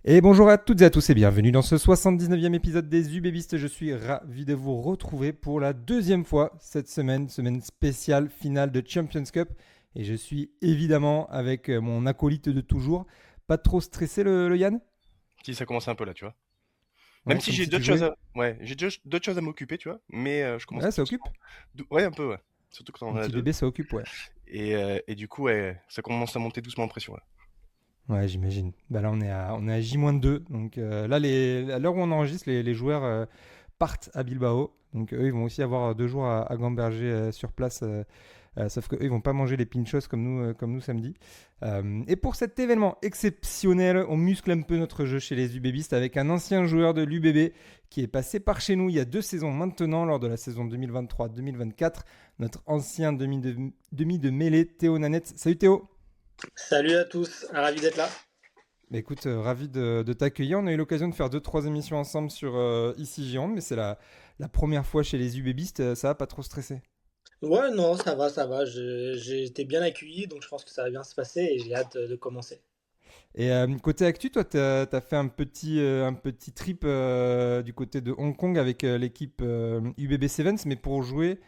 Et bonjour à toutes et à tous et bienvenue dans ce 79e épisode des UBBistes. Je suis ravi de vous retrouver pour la deuxième fois cette semaine spéciale finale de Champions Cup. Et je suis évidemment avec mon acolyte de toujours. Pas trop stressé le Yann? Si ça commence un peu là, tu vois. Même Ouais, si comme j'ai si tu d'autres choses jouais. à, ouais, j'ai d'autres choses à m'occuper, tu vois. Mais je commence Ouais, ça tout occupe. doucement. Ouais, un peu, ouais. Surtout quand on Un en a petit deux. bébé, ça occupe, ouais. Et du coup, ouais, ça commence à monter doucement en pression là. Ouais, j'imagine. Bah là, on est à J-2. Donc là, à l'heure où on enregistre, les joueurs partent à Bilbao. Donc eux, ils vont aussi avoir 2 jours à gamberger sur place. Sauf qu'eux, ils vont pas manger les pinchos comme nous samedi. Et pour cet événement exceptionnel, on muscle un peu notre jeu chez les UBBistes avec un ancien joueur de l'UBB qui est passé par chez nous il y a 2 saisons maintenant, lors de la saison 2023-2024. Notre ancien demi de mêlée, Théo Nanette. Salut Théo. Salut à tous, ravi d'être là. Bah écoute, ravi de t'accueillir. On a eu l'occasion de faire 2, 3 émissions ensemble sur Ici Gironde, mais c'est la première fois chez les UBBistes. Ça va pas trop stresser? Ouais, non, ça va, j'ai été bien accueilli, donc je pense que ça va bien se passer et j'ai hâte de commencer. Et côté actu, toi, tu as fait un petit trip du côté de Hong Kong avec l'équipe UBB Sevens, mais pour jouer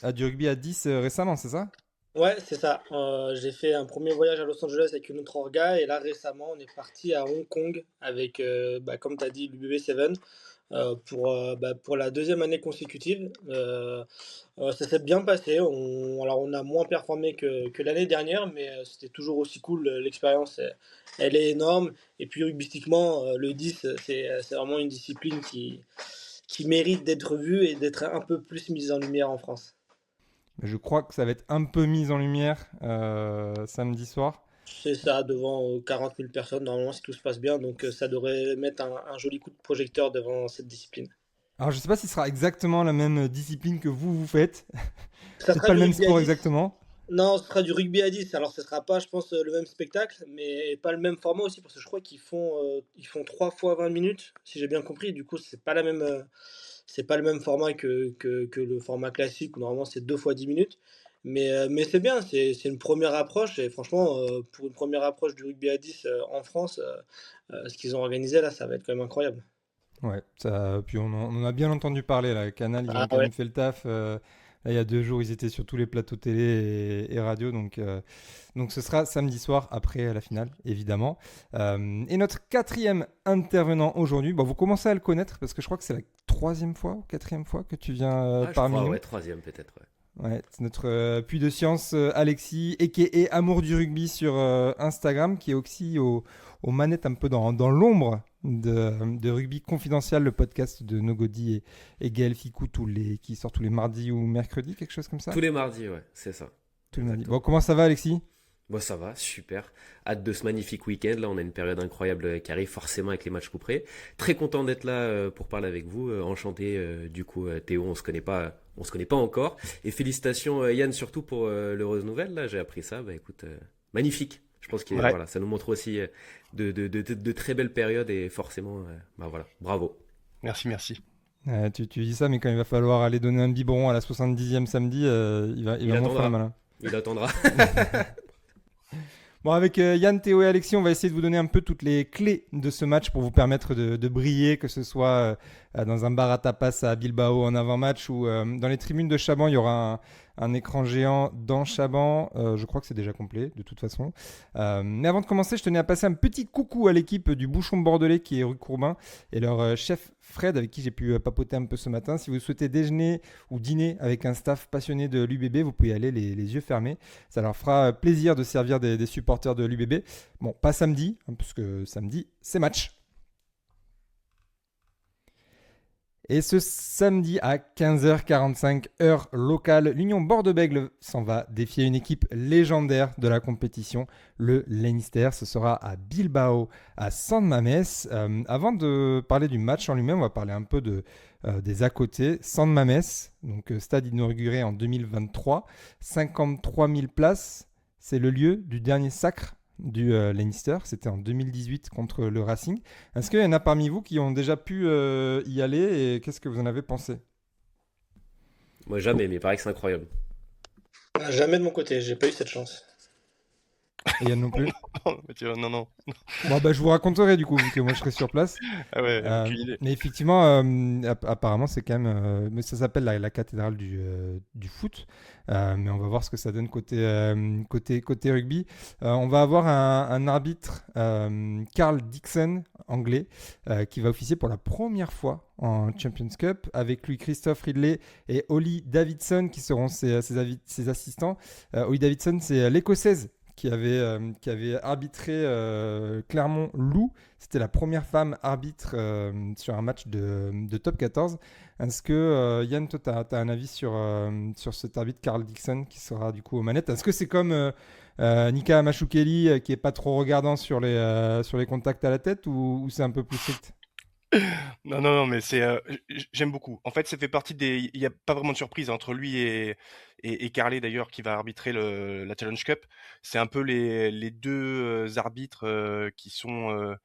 à du rugby à 10 récemment, c'est ça? Ouais, c'est ça. J'ai fait un premier voyage à Los Angeles avec une autre orga et là récemment on est parti à Hong Kong avec, comme tu as dit, l'UBB Seven pour la deuxième année consécutive. Ça s'est bien passé. Alors on a moins performé que l'année dernière, mais c'était toujours aussi cool. L'expérience, elle est énorme. Et puis rugbystiquement, le 10, c'est vraiment une discipline qui mérite d'être vue et d'être un peu plus mise en lumière en France. Je crois que ça va être un peu mis en lumière samedi soir. C'est ça, devant 40 000 personnes, normalement, si tout se passe bien. Donc ça devrait mettre un joli coup de projecteur devant cette discipline. Alors, je sais pas si ce sera exactement la même discipline que vous faites. Ça Peut-être sera pas du le même rugby à sport 10. exactement. Non, ce sera du rugby à 10. Alors, ce sera pas, je pense, le même spectacle, mais pas le même format aussi, parce que je crois qu'ils font 3 fois 20 minutes, si j'ai bien compris. Du coup, c'est pas le même format que le format classique, où normalement c'est 2 fois 10 minutes. Mais c'est bien, c'est une première approche, et franchement, pour une première approche du rugby à 10 en France, ce qu'ils ont organisé là, ça va être quand même incroyable. Ouais, puis on en a bien entendu parler là. Canal, ils ont Ah quand ouais. même fait le taf. Là, il y a 2 jours, ils étaient sur tous les plateaux télé et radio. Donc ce sera samedi soir après la finale, évidemment. Et notre quatrième intervenant aujourd'hui, bon, vous commencez à le connaître parce que je crois que c'est la troisième fois ou quatrième fois que tu viens Ah, je parmi crois, nous. ouais, troisième peut-être, ouais. Ouais, c'est notre puits de science Alexis, a.k.a. Amour du rugby sur Instagram, qui est aussi aux manettes un peu dans l'ombre de Rugby Confidential, le podcast de Nogodi et Gaël Ficou, qui sort tous les mardis ou mercredis, quelque chose comme ça? Tous les mardis, ouais, c'est ça, Tous les mardis. Bon, exactement. comment ça va, Alexis? Bon, ça va, super. Hâte de ce magnifique week-end. Là, on a une période incroyable qui arrive, forcément, avec les matchs couperets. Très content d'être là pour parler avec vous. Enchanté, du coup, Théo, on se connaît pas encore. Et félicitations, Yann, surtout pour l'heureuse nouvelle. Là, j'ai appris ça. Bah, écoute, magnifique. Je pense que Ouais, voilà, ça nous montre aussi de très belles périodes et forcément, bah voilà, bravo. merci, merci. Tu dis ça, mais quand il va falloir aller donner un biberon à la 70e samedi, il Il va moins faire le attendra. malin. Il attendra. Bon, avec Yann, Théo et Alexis, on va essayer de vous donner un peu toutes les clés de ce match pour vous permettre de briller, que ce soit dans un bar à tapas à Bilbao en avant-match ou dans les tribunes de Chaban. Il y aura un écran géant dans Chaban. Je crois que c'est déjà complet, de toute façon. Mais avant de commencer, je tenais à passer un petit coucou à l'équipe du Bouchon Bordelais qui est rue Courbin et leur chef Fred, avec qui j'ai pu papoter un peu ce matin. Si vous souhaitez déjeuner ou dîner avec un staff passionné de l'UBB, vous pouvez y aller les yeux fermés. Ça leur fera plaisir de servir des supporters de l'UBB. Bon, pas samedi, hein, parce que samedi, c'est match. Et ce samedi à 15h45, heure locale, l'Union Bordeaux-Bègles s'en va défier une équipe légendaire de la compétition, le Leinster. Ce sera à Bilbao, à San Mamés. Avant de parler du match en lui-même, on va parler un peu des à côté. San Mamés, donc stade inauguré en 2023, 53 000 places. C'est le lieu du dernier sacre du Leinster. C'était en 2018 contre le Racing. Est-ce qu'il y en a parmi vous qui ont déjà pu y aller et qu'est-ce que vous en avez pensé? Moi, jamais, mais il paraît que c'est incroyable. Jamais de mon côté, j'ai pas eu cette chance. Et Yann non plus. Non, non. Bon, bah, je vous raconterai du coup, vu que moi je serai sur place. Ah ouais, aucune idée. Mais effectivement, apparemment, c'est quand même. Mais ça s'appelle la cathédrale du foot. Mais on va voir ce que ça donne côté rugby. On va avoir un arbitre, Carl Dixon, anglais, qui va officier pour la première fois en Champions Cup. Avec lui, Christophe Ridley et Ollie Davidson qui seront ses assistants. Ollie Davidson, c'est l'Écossaise qui avait arbitré Clermont-Loup. C'était la première femme arbitre sur un match de top 14. Est-ce que, Yann, toi, tu as un avis sur cet arbitre Carl Dixon qui sera du coup aux manettes? Est-ce que c'est comme Nika Machukeli qui est pas trop regardant sur les contacts à la tête ou c'est un peu plus strict? Non, non, non, mais j'aime beaucoup. En fait, ça fait partie des. Il n'y a pas vraiment de surprise entre lui et Carlet d'ailleurs qui va arbitrer la Challenge Cup. C'est un peu les deux arbitres qui sont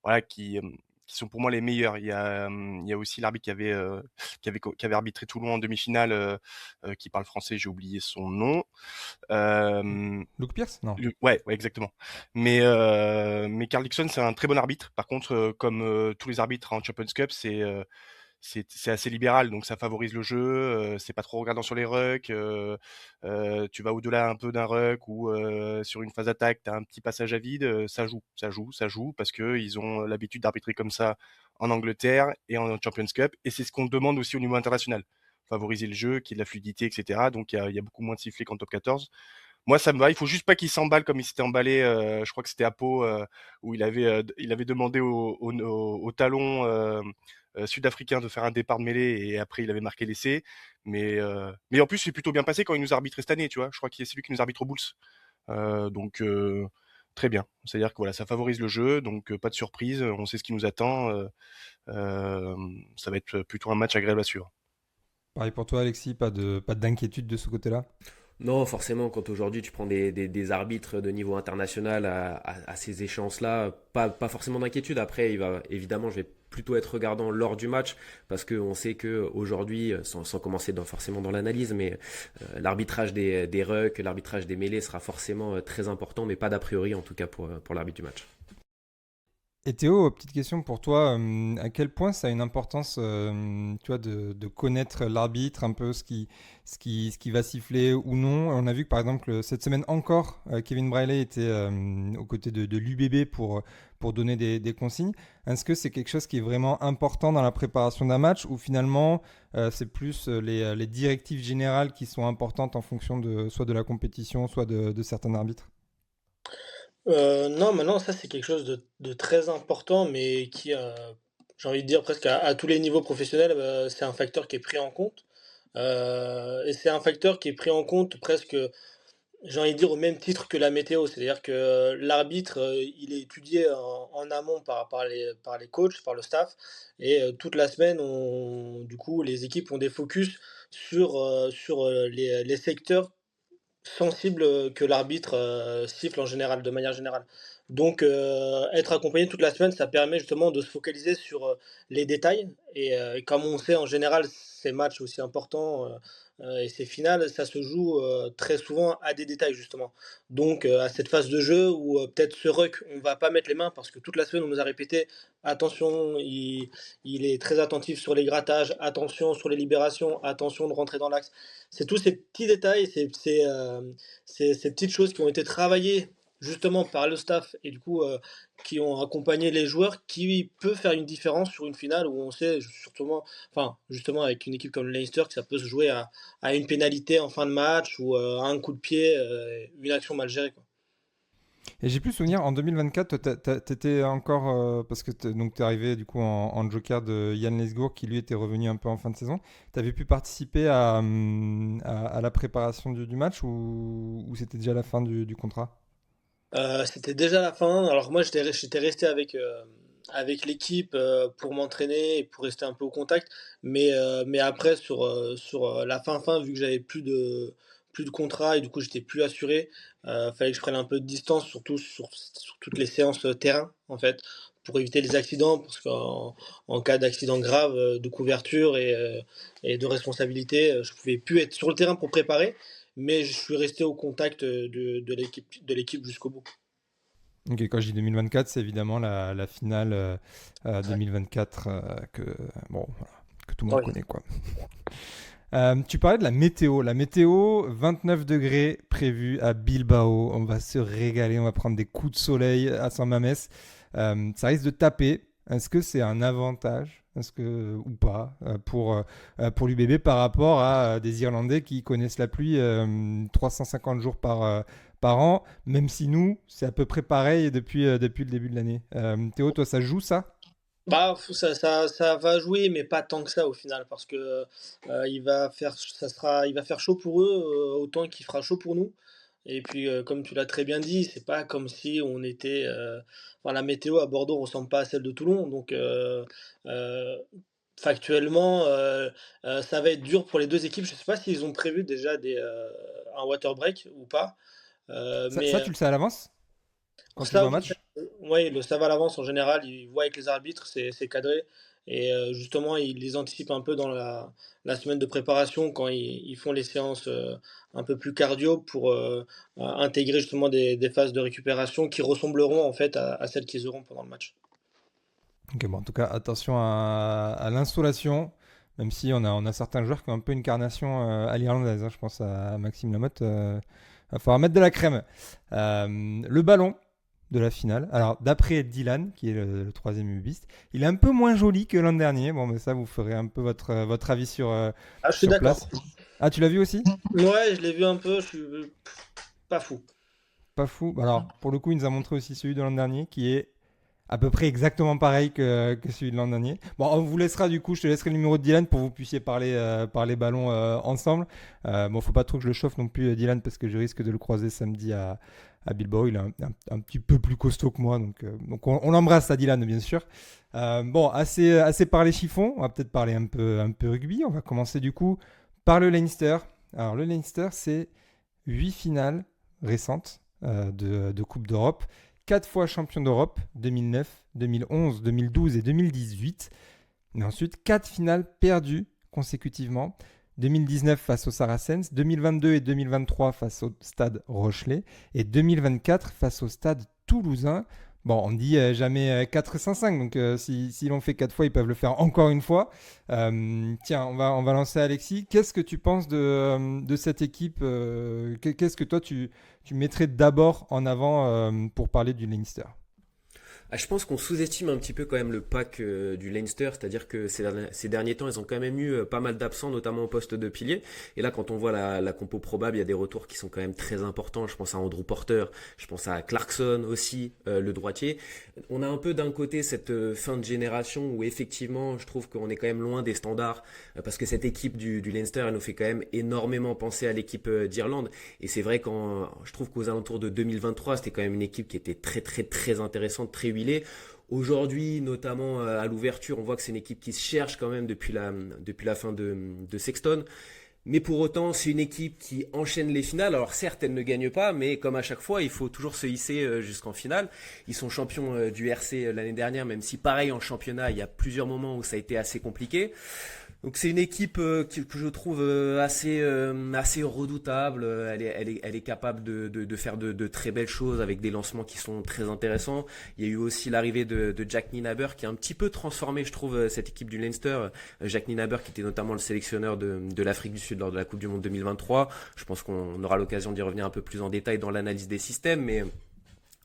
voilà qui sont pour moi les meilleurs. Il y a aussi l'arbitre qui avait arbitré Toulon en demi-finale qui parle français. J'ai oublié son nom. Euh, Luke Pierce? Non. Ouais, ouais, exactement. Mais Carl Dixon, c'est un très bon arbitre. Par contre, comme tous les arbitres en Champions Cup, c'est assez libéral, donc ça favorise le jeu. C'est pas trop regardant sur les rucks. Tu vas au-delà un peu d'un ruck ou sur une phase d'attaque, t'as un petit passage à vide. Ça joue parce que ils ont l'habitude d'arbitrer comme ça en Angleterre et en Champions Cup. Et c'est ce qu'on demande aussi au niveau international. Favoriser le jeu, qu'il y ait de la fluidité, etc. Donc il y a beaucoup moins de sifflets qu'en top 14. Moi, ça me va. Il faut juste pas qu'il s'emballe comme il s'était emballé. Je crois que c'était à Pau où il avait demandé au talon sud-africain de faire un départ de mêlée et après il avait marqué l'essai. Mais en plus, c'est plutôt bien passé quand il nous a arbitré cette année, tu vois. Je crois que c'est lui qui nous arbitre au Bulls. Donc très bien. C'est-à-dire que voilà, ça favorise le jeu, donc pas de surprise. On sait ce qui nous attend. Ça va être plutôt un match agréable à suivre. Pareil pour toi, Alexis, pas d'inquiétude de ce côté-là? Non, forcément, quand aujourd'hui tu prends des arbitres de niveau international à ces échéances-là, pas forcément d'inquiétude. Après, évidemment, je vais plutôt être regardant lors du match parce qu'on sait que aujourd'hui, sans commencer forcément dans l'analyse, mais l'arbitrage des rucks, l'arbitrage des mêlées sera forcément très important, mais pas d'a priori en tout cas pour l'arbitre du match. Et Théo, petite question pour toi, à quel point ça a une importance, tu vois, de connaître l'arbitre, un peu ce qui va siffler ou non. On a vu que par exemple cette semaine encore, Kevin Briley était aux côtés de l'UBB pour donner des consignes. Est-ce que c'est quelque chose qui est vraiment important dans la préparation d'un match ou finalement c'est plus les directives générales qui sont importantes en fonction soit de la compétition, soit de certains arbitres? Non, maintenant, ça, c'est quelque chose de très important, mais qui, j'ai envie de dire presque à tous les niveaux professionnels, c'est un facteur qui est pris en compte. Et c'est un facteur qui est pris en compte presque, j'ai envie de dire, au même titre que la météo. C'est-à-dire que l'arbitre, il est étudié en amont par les coachs, par le staff. Et toute la semaine, du coup, les équipes ont des focus sur les secteurs sensible, que l'arbitre, siffle en général, de manière générale. Donc être accompagné toute la semaine, ça permet justement de se focaliser sur, les détails et comme on sait en général ces matchs aussi importants, et ces finales, ça se joue, très souvent à des détails justement. Donc à cette phase de jeu où, peut-être ce ruck, on va pas mettre les mains parce que toute la semaine on nous a répété: «Attention, il est très attentif sur les grattages, attention sur les libérations, attention de rentrer dans l'axe». C'est tous ces petits détails, ces petites choses qui ont été travaillées justement par le staff et du coup qui ont accompagné les joueurs qui peut faire une différence sur une finale où on sait surtout, enfin justement avec une équipe comme le Leinster que ça peut se jouer à une pénalité en fin de match ou à un coup de pied, une action mal gérée, quoi. Et j'ai plus souvenir, en 2024, t'étais encore, parce que donc t'es arrivé du coup en joker de Yann Lesgour qui lui était revenu un peu en fin de saison. T'avais pu participer à la préparation du match ou c'était déjà la fin du contrat? C'était déjà la fin. Alors moi, j'étais resté avec l'équipe pour m'entraîner et pour rester un peu au contact. Mais après, sur la fin, vu que j'avais plus de contrat et du coup, j'étais plus assuré, fallait que je prenne un peu de distance, surtout sur toutes les séances terrain, en fait, pour éviter les accidents. Parce qu'en cas d'accident grave, de couverture et de responsabilité, je pouvais plus être sur le terrain pour préparer. mais je suis resté au contact de l'équipe jusqu'au bout. Ok, quand je dis 2024, c'est évidemment la finale 2024 bon, voilà, que tout le monde Ouais. connaît, quoi. Tu parlais de la météo. La météo, 29 degrés prévu à Bilbao. On va se régaler, on va prendre des coups de soleil à San Mamés. Ça risque de taper. Est-ce que c'est un avantage ou pas pour l'UBB par rapport à des Irlandais qui connaissent la pluie 350 jours par an, même si nous, c'est à peu près pareil depuis le début de l'année. Théo, toi, ça joue ça? Bah, ça va jouer, mais pas tant que ça au final, parce que il va faire chaud pour eux autant qu'il fera chaud pour nous. Et puis, comme tu l'as très bien dit, c'est pas comme si on était. Enfin, la météo à Bordeaux ressemble pas à celle de Toulon, donc euh, factuellement, ça va être dur pour les deux équipes. Je sais pas s'ils ont prévu déjà un water break ou pas, Ça, tu le sais à l'avance quand tu joues ça, un match? ouais, le savent à l'avance en général, ils voient avec les arbitres, c'est cadré. Et justement, ils les anticipent un peu dans la semaine de préparation quand ils font les séances un peu plus cardio pour intégrer justement des phases de récupération qui ressembleront en fait à celles qu'ils auront pendant le match. Ok, bon, en tout cas, attention à l'installation, même si on a certains joueurs qui ont un peu une carnation à l'irlandaise, hein. Je pense à Maxime Lamotte. Il va falloir mettre de la crème. Le ballon de la finale. Alors, d'après Dylan, qui est le troisième ubiste, il est un peu moins joli que l'an dernier. Bon, mais ça, vous ferez un peu votre avis Ah, je suis sur place. d'accord. Ah, tu l'as vu aussi? Ouais, je l'ai vu un peu, je suis pas fou. Pas fou. Alors, pour le coup, il nous a montré aussi celui de l'an dernier, qui est à peu près exactement pareil que celui de l'an dernier. Bon, on vous laissera du coup, je te laisserai le numéro de Dylan pour que vous puissiez parler ballon ensemble. Bon, faut pas trop que je le chauffe non plus, Dylan, parce que je risque de le croiser samedi à Bilbao. Il est un petit peu plus costaud que moi, donc on l'embrasse à Dylan, bien sûr. Bon, assez parlé chiffon, on va peut-être parler un peu rugby. On va commencer du coup par le Leinster. Alors, le Leinster, c'est 8 finales récentes de Coupe d'Europe. 4 fois champion d'Europe, 2009, 2011, 2012 et 2018. Mais ensuite, 4 finales perdues consécutivement. 2019 face aux Saracens, 2022 et 2023 face au Stade Rochelais et 2024 face au Stade Toulousain. Bon, on dit jamais 4-5-5, donc si l'on fait 4 fois, ils peuvent le faire encore une fois. Tiens, on va lancer Alexis. Qu'est-ce que tu penses de cette équipe Qu'est-ce que toi, tu mettrais d'abord en avant pour parler du Leinster? Ah, je pense qu'on sous-estime un petit peu quand même le pack du Leinster, c'est-à-dire que ces derniers temps, ils ont quand même eu pas mal d'absents, notamment au poste de pilier. Et là, quand on voit la compo probable, il y a des retours qui sont quand même très importants. Je pense à Andrew Porter, je pense à Clarkson aussi, le droitier. On a un peu d'un côté cette fin de génération où effectivement, je trouve qu'on est quand même loin des standards, parce que cette équipe du Leinster, elle nous fait quand même énormément penser à l'équipe d'Irlande. Et c'est vrai quand je trouve qu'aux alentours de 2023, c'était quand même une équipe qui était très très très intéressante, très huilée. Aujourd'hui, notamment à l'ouverture, on voit que c'est une équipe qui se cherche quand même depuis la fin de Sexton. Mais pour autant, c'est une équipe qui enchaîne les finales. Alors certes, elle ne gagne pas, mais comme à chaque fois, il faut toujours se hisser jusqu'en finale. Ils sont champions du RC l'année dernière, même si pareil en championnat, il y a plusieurs moments où ça a été assez compliqué. Donc c'est une équipe que je trouve assez redoutable. Elle est capable de faire de très belles choses avec des lancements qui sont très intéressants. Il y a eu aussi l'arrivée de Jack Nienaber qui a un petit peu transformé, je trouve, cette équipe du Leinster. Jack Nienaber qui était notamment le sélectionneur de l'Afrique du Sud lors de la Coupe du Monde 2023. Je pense qu'on aura l'occasion d'y revenir un peu plus en détail dans l'analyse des systèmes, mais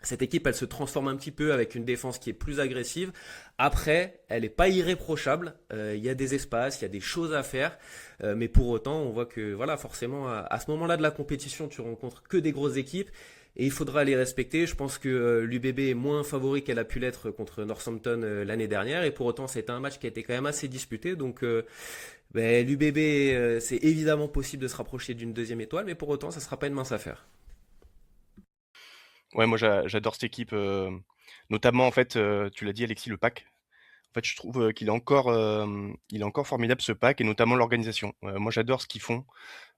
cette équipe, elle se transforme un petit peu avec une défense qui est plus agressive. Après, elle n'est pas irréprochable. Il y a des espaces, il y a des choses à faire. Mais pour autant, on voit que voilà, forcément, à ce moment-là de la compétition, tu rencontres que des grosses équipes. Et il faudra les respecter. Je pense que l'UBB est moins favori qu'elle a pu l'être contre Northampton l'année dernière. Et pour autant, c'était un match qui a été quand même assez disputé. Donc l'UBB, c'est évidemment possible de se rapprocher d'une deuxième étoile. Mais pour autant, ça ne sera pas une mince affaire. Ouais, moi j'adore cette équipe, notamment en fait, tu l'as dit Alexis, le pack. En fait, je trouve qu'il est encore formidable ce pack et notamment l'organisation. Moi j'adore ce qu'ils font.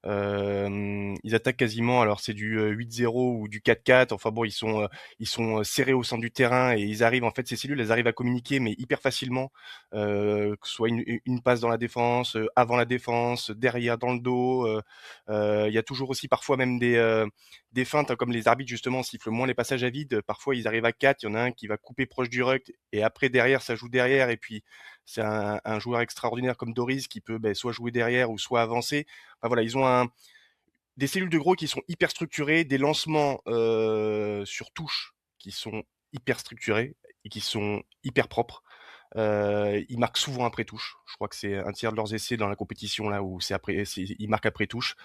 Ils attaquent quasiment, alors c'est du 8-0 ou du 4-4. Enfin bon, ils sont serrés au centre du terrain et ils arrivent, en fait, ces cellules, elles arrivent à communiquer, mais hyper facilement, que ce soit une passe dans la défense, avant la défense, derrière dans le dos. Il y a toujours aussi parfois même des feintes, hein, comme les arbitres justement sifflent moins les passages à vide. Parfois, ils arrivent à 4, il y en a un qui va couper proche du ruck et après derrière, ça joue derrière. Et puis, c'est un joueur extraordinaire comme Doris qui peut soit jouer derrière ou soit avancer. Enfin, voilà, ils ont des cellules de gros qui sont hyper structurées, des lancements sur touche qui sont hyper structurés et qui sont hyper propres. Ils marquent souvent après touche. Je crois que c'est un tiers de leurs essais dans la compétition là où ils marquent après touche.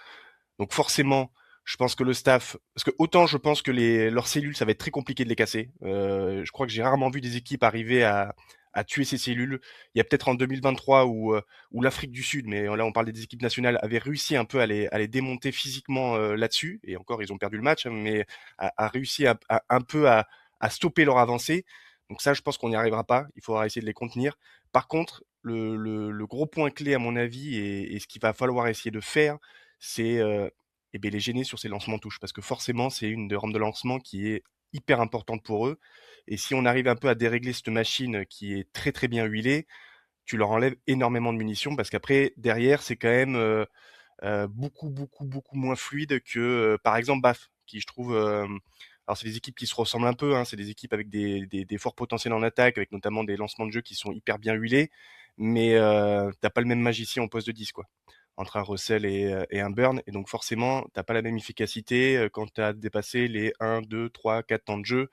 Donc forcément, je pense que le staff, parce que autant je pense que leurs cellules, ça va être très compliqué de les casser. Je crois que j'ai rarement vu des équipes arriver à tuer ces cellules. Il y a peut-être en 2023 où l'Afrique du Sud, mais là on parle des équipes nationales, avait réussi un peu à les démonter physiquement là-dessus. Et encore, ils ont perdu le match, hein, mais a réussi un peu à stopper leur avancée. Donc ça, je pense qu'on n'y arrivera pas. Il faudra essayer de les contenir. Par contre, le gros point clé à mon avis et ce qu'il va falloir essayer de faire, c'est les gêner sur ces lancements touches parce que forcément c'est une des rampes de lancement qui est hyper importante pour eux et si on arrive un peu à dérégler cette machine qui est très très bien huilée, tu leur enlèves énormément de munitions parce qu'après derrière c'est quand même beaucoup moins fluide que par exemple BAF qui je trouve alors c'est des équipes qui se ressemblent un peu, hein, c'est des équipes avec des forts potentiels en attaque avec notamment des lancements de jeu qui sont hyper bien huilés mais t'as pas le même magicien au poste de 10 quoi entre un Russell et un Burn. Et donc forcément, t'as pas la même efficacité quand tu as dépassé les 1, 2, 3, 4 temps de jeu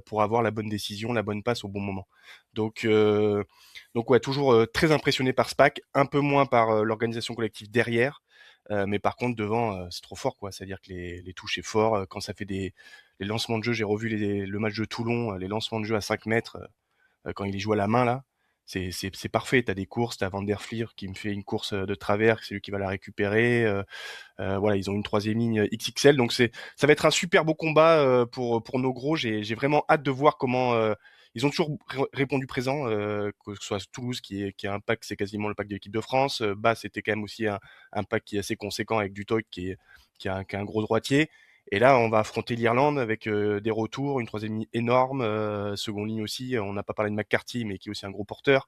pour avoir la bonne décision, la bonne passe au bon moment. Donc, euh, donc ouais, toujours très impressionné par SPAC, un peu moins par l'organisation collective derrière. Mais par contre, devant, c'est trop fort, quoi. C'est-à-dire que les touches est fort. Quand ça fait les lancements de jeu, j'ai revu le match de Toulon, les lancements de jeu à 5 mètres, quand il y joue à la main, là, c'est parfait. T'as des courses, t'as Van der Flier qui me fait une course de travers, c'est lui qui va la récupérer. Voilà, ils ont une troisième ligne XXL, donc ça va être un super beau combat pour nos gros. J'ai vraiment hâte de voir comment ils ont toujours répondu présent, que ce soit Toulouse qui est un pack, c'est quasiment le pack de l'équipe de France. Bas, c'était quand même aussi un pack qui est assez conséquent avec Dutoit qui a un gros droitier. Et là, on va affronter l'Irlande avec des retours, une troisième ligne énorme, seconde ligne aussi. On n'a pas parlé de McCarthy, mais qui est aussi un gros porteur.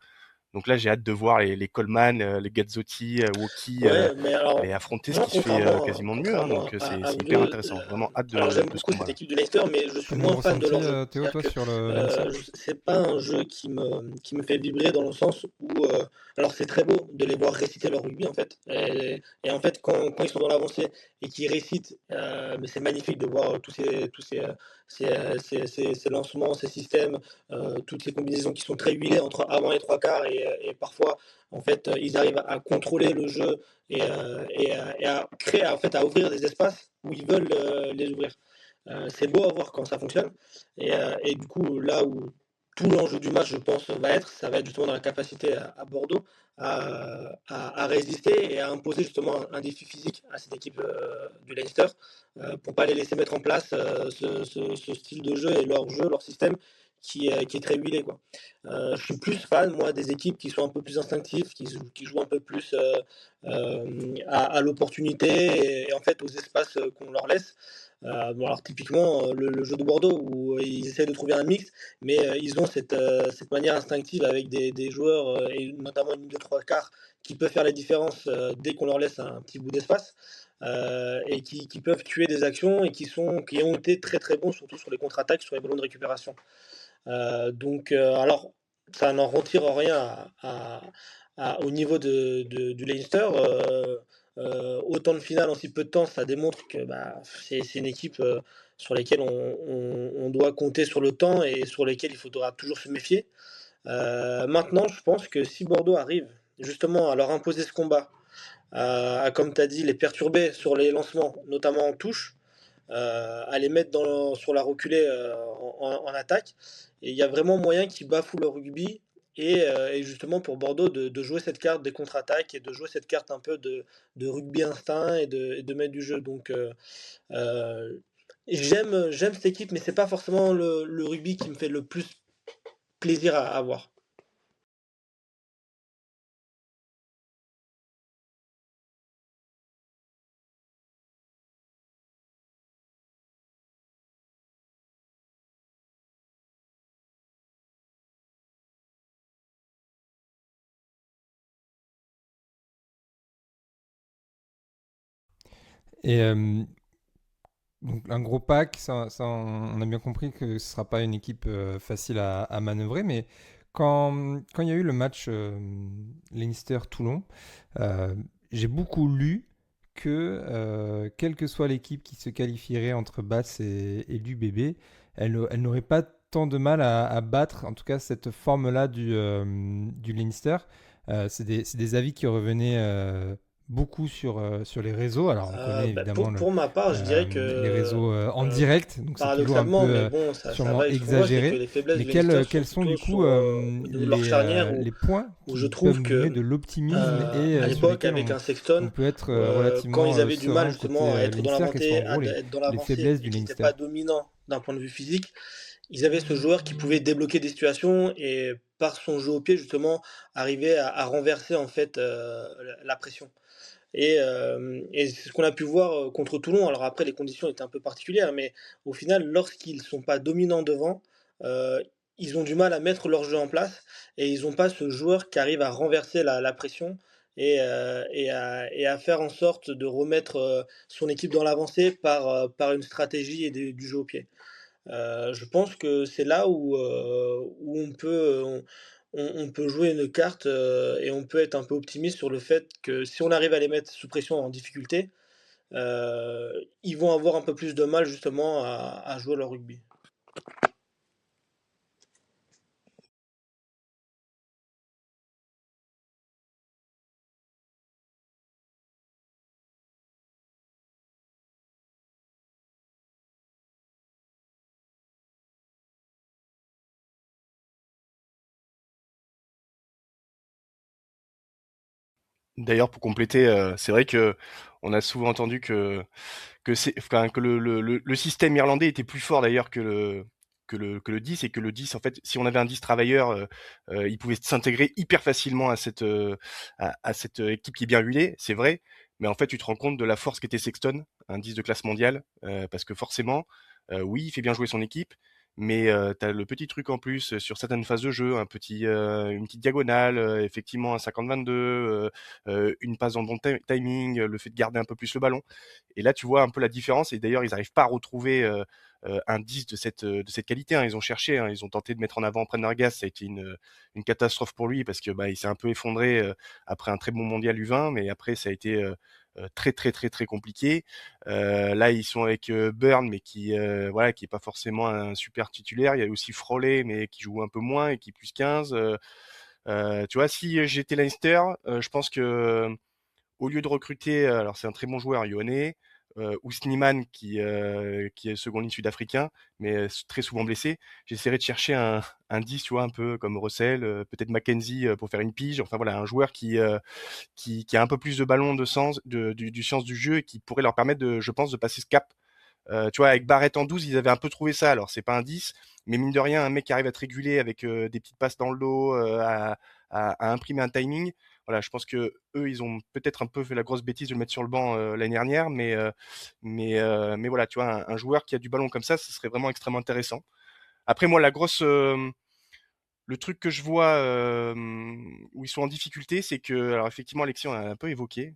Donc là, j'ai hâte de voir les Coleman, les Gazzotti, Woki, Ouais, mais alors, affronter ce moi, qui se fait quasiment de mieux. Hein, contrairement donc à c'est vous hyper deux, intéressant. Vraiment hâte alors j'aime de ce beaucoup cette combat-là. équipe de Leicester, mais je suis Quel même moins fan de ressenti, leur jeu. Théo, C'est-à-dire toi, que sur Leinster? c'est pas un jeu qui me fait vibrer dans le sens où, alors c'est très beau de les voir réciter leur rugby en fait. Et en fait, quand ils sont dans l'avancée et qu'ils récitent, mais c'est magnifique de voir ces lancements, ces systèmes, toutes ces combinaisons qui sont très huilées entre avant et trois quarts et parfois en fait, ils arrivent à contrôler le jeu et à créer, en fait, à ouvrir des espaces où ils veulent les ouvrir. C'est beau à voir quand ça fonctionne. Et du coup, là où tout l'enjeu du match, je pense, ça va être justement dans la capacité à Bordeaux à résister et à imposer justement un défi physique à cette équipe du Leinster pour pas les laisser mettre en place ce style de jeu et leur jeu, leur système qui est très huilé, quoi. Je suis plus fan, moi, des équipes qui sont un peu plus instinctives, qui jouent un peu plus à l'opportunité et en fait aux espaces qu'on leur laisse. Bon, alors typiquement le jeu de Bordeaux où ils essaient de trouver un mix, mais ils ont cette manière instinctive avec des joueurs et notamment une ligne de trois quarts qui peut faire la différence dès qu'on leur laisse un petit bout d'espace et qui peuvent tuer des actions et qui ont été très très bons surtout sur les contre-attaques, sur les ballons de récupération. Alors, ça n'en retire rien au niveau du Leinster. Autant de finales en si peu de temps, ça démontre que bah, c'est une équipe sur laquelle on doit compter sur le temps et sur lesquelles il faudra toujours se méfier. Maintenant, je pense que si Bordeaux arrive justement à leur imposer ce combat, comme tu as dit, les perturber sur les lancements, notamment en touche, à les mettre sur la reculée en attaque. Et il y a vraiment moyen qu'ils bafouent le rugby. Et justement pour Bordeaux de jouer cette carte des contre-attaques et de jouer cette carte un peu de rugby instinct et de mettre du jeu. Donc euh, j'aime cette équipe, mais c'est pas forcément le rugby qui me fait le plus plaisir à voir. Et donc un gros pack, on a bien compris que ce ne sera pas une équipe facile à manœuvrer, mais quand il y a eu le match Leinster-Toulon, euh, j'ai beaucoup lu que quelle que soit l'équipe qui se qualifierait entre Bath et l'UBB, elle n'aurait pas tant de mal à battre, en tout cas cette forme-là du Leinster. C'est des avis qui revenaient beaucoup sur les réseaux. Alors on connaît évidemment Pour ma part, je dirais les que réseaux en direct, donc c'est toujours un paradoxalement, peu mais bon, ça sûrement va et ce qu'on voit, c'est que exagéré. les faiblesses Mais du Leinster sont quels sont plutôt du coup sur au niveau de leur charnière les points où je qui peuvent trouve nous donner que de l'optimisme et à sur l'époque, lesquels avec un on Sexton, peut être quand relativement ils avaient du mal serein justement côté à être dans Leinster? Quelles sont l'avancée, en gros être dans les l'avancée faiblesses et du qu'ils n'étaient Leinster? pas dominants d'un point de vue physique, ils avaient ce joueur qui pouvait débloquer des situations et par son jeu au pied justement arriver à renverser en fait la pression. Et c'est ce qu'on a pu voir contre Toulon. Alors après, les conditions étaient un peu particulières, mais au final, lorsqu'ils ne sont pas dominants devant, euh, ils ont du mal à mettre leur jeu en place et ils n'ont pas ce joueur qui arrive à renverser la pression et à faire en sorte de remettre son équipe dans l'avancée par une stratégie et du jeu au pied. Je pense que c'est là où on peut jouer une carte et on peut être un peu optimiste sur le fait que si on arrive à les mettre sous pression en difficulté, ils vont avoir un peu plus de mal justement à jouer leur rugby. D'ailleurs, pour compléter, c'est vrai que on a souvent entendu que le système irlandais était plus fort d'ailleurs que le 10 et que le 10, en fait, si on avait un 10 travailleur, il pouvait s'intégrer hyper facilement à cette équipe qui est bien huilée, c'est vrai. Mais en fait, tu te rends compte de la force qu'était Sexton, un 10 de classe mondiale, parce que forcément, oui, il fait bien jouer son équipe, mais tu as le petit truc en plus sur certaines phases de jeu, une petite diagonale, effectivement un 50-22, une passe dans le bon timing, le fait de garder un peu plus le ballon. Et là, tu vois un peu la différence. Et d'ailleurs, ils n'arrivent pas à retrouver un 10 de cette qualité, hein. Ils ont cherché, hein. Ils ont tenté de mettre en avant Prendergast. Ça a été une catastrophe pour lui parce que il s'est un peu effondré après un très bon mondial U20, mais après ça a été très très très très compliqué. Là, ils sont avec Burn, mais voilà, qui est pas forcément un super titulaire. Il y a aussi Froley, mais qui joue un peu moins et qui est plus 15. Tu vois, si j'étais Leinster, je pense que au lieu de recruter, alors c'est un très bon joueur, Ioane, ou Sneeman qui est second ligne sud-africain, mais très souvent blessé, j'essaierais de chercher un 10, tu vois, un peu comme Russell, peut-être Mackenzie pour faire une pige. Enfin voilà, un joueur qui a un peu plus de ballon de sens, du sens du jeu et qui pourrait leur permettre, je pense, de passer ce cap. Tu vois, avec Barrett en 12, ils avaient un peu trouvé ça. Alors, c'est pas un 10, mais mine de rien, un mec qui arrive à te réguler avec des petites passes dans le dos, à imprimer un timing. Voilà, je pense que eux, ils ont peut-être un peu fait la grosse bêtise de le mettre sur le banc l'année dernière, mais voilà, tu vois, un joueur qui a du ballon comme ça, ce serait vraiment extrêmement intéressant. Après, moi, le truc que je vois où ils sont en difficulté, c'est que, alors effectivement, Alexis, on a un peu évoqué,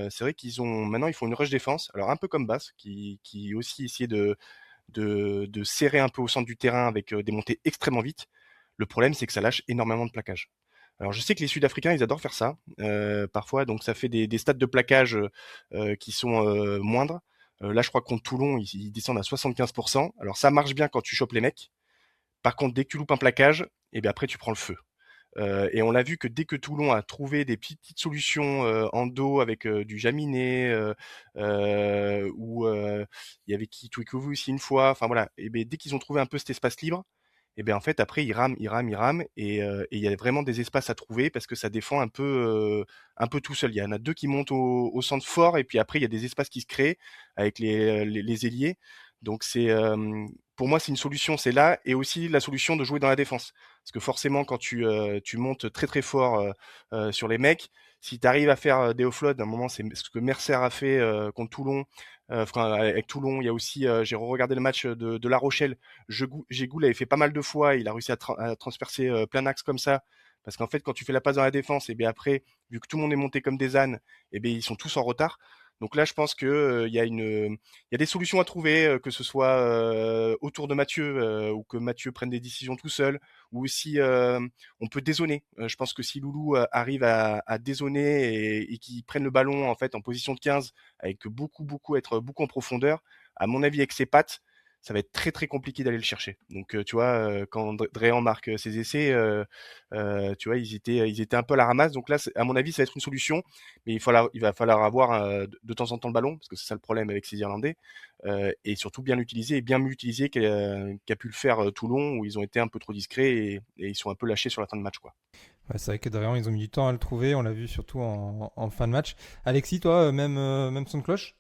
c'est vrai maintenant, ils font une rush défense, alors un peu comme Bass, qui aussi essayait de serrer un peu au centre du terrain avec des montées extrêmement vite. Le problème, c'est que ça lâche énormément de plaquage. Alors, je sais que les Sud-Africains, ils adorent faire ça, parfois, donc ça fait des stats de plaquage qui sont moindres. Là, je crois que contre Toulon, ils descendent à 75%. Alors, ça marche bien quand tu chopes les mecs. Par contre, dès que tu loupes un plaquage, et bien après, tu prends le feu. Et on l'a vu que dès que Toulon a trouvé des petites solutions en dos avec du Jaminet, ou il y avait qui Twikovu aussi une fois, enfin voilà, et ben dès qu'ils ont trouvé un peu cet espace libre, et ben en fait après ils rament, ils rament, ils rament, et il y a vraiment des espaces à trouver parce que ça défend un peu tout seul. Il y en a deux qui montent au centre fort, et puis après il y a des espaces qui se créent avec les ailiers. Donc pour moi c'est une solution, c'est là, et aussi la solution de jouer dans la défense. Parce que forcément, quand tu montes très très fort sur les mecs, si tu arrives à faire des offloads, à un moment, c'est ce que Mercer a fait contre Toulon. Enfin, avec Toulon, il y a aussi, j'ai regardé le match de La Rochelle. Jégoul avait fait pas mal de fois, il a réussi à transpercer plein axe comme ça. Parce qu'en fait, quand tu fais la passe dans la défense, et bien après, vu que tout le monde est monté comme des ânes, et bien ils sont tous en retard. Donc là, je pense que il y a des solutions à trouver, que ce soit autour de Mathieu, ou que Mathieu prenne des décisions tout seul, ou aussi on peut dézoner. Je pense que si Loulou arrive à dézoner et qu'il prenne le ballon en fait en position de 15 avec être beaucoup en profondeur, à mon avis avec ses pattes, ça va être très très compliqué d'aller le chercher. Donc tu vois, quand Dréan marque ses essais, tu vois, ils étaient un peu à la ramasse. Donc là, à mon avis, ça va être une solution, mais il va falloir avoir de temps en temps le ballon, parce que c'est ça le problème avec ces Irlandais, et surtout bien l'utiliser et bien mieux utiliser qu'a pu le faire Toulon, où ils ont été un peu trop discrets et ils sont un peu lâchés sur la fin de match, quoi. Ouais, c'est vrai que Dréan, ils ont mis du temps à le trouver. On l'a vu surtout en fin de match. Alexis, toi, même son de cloche?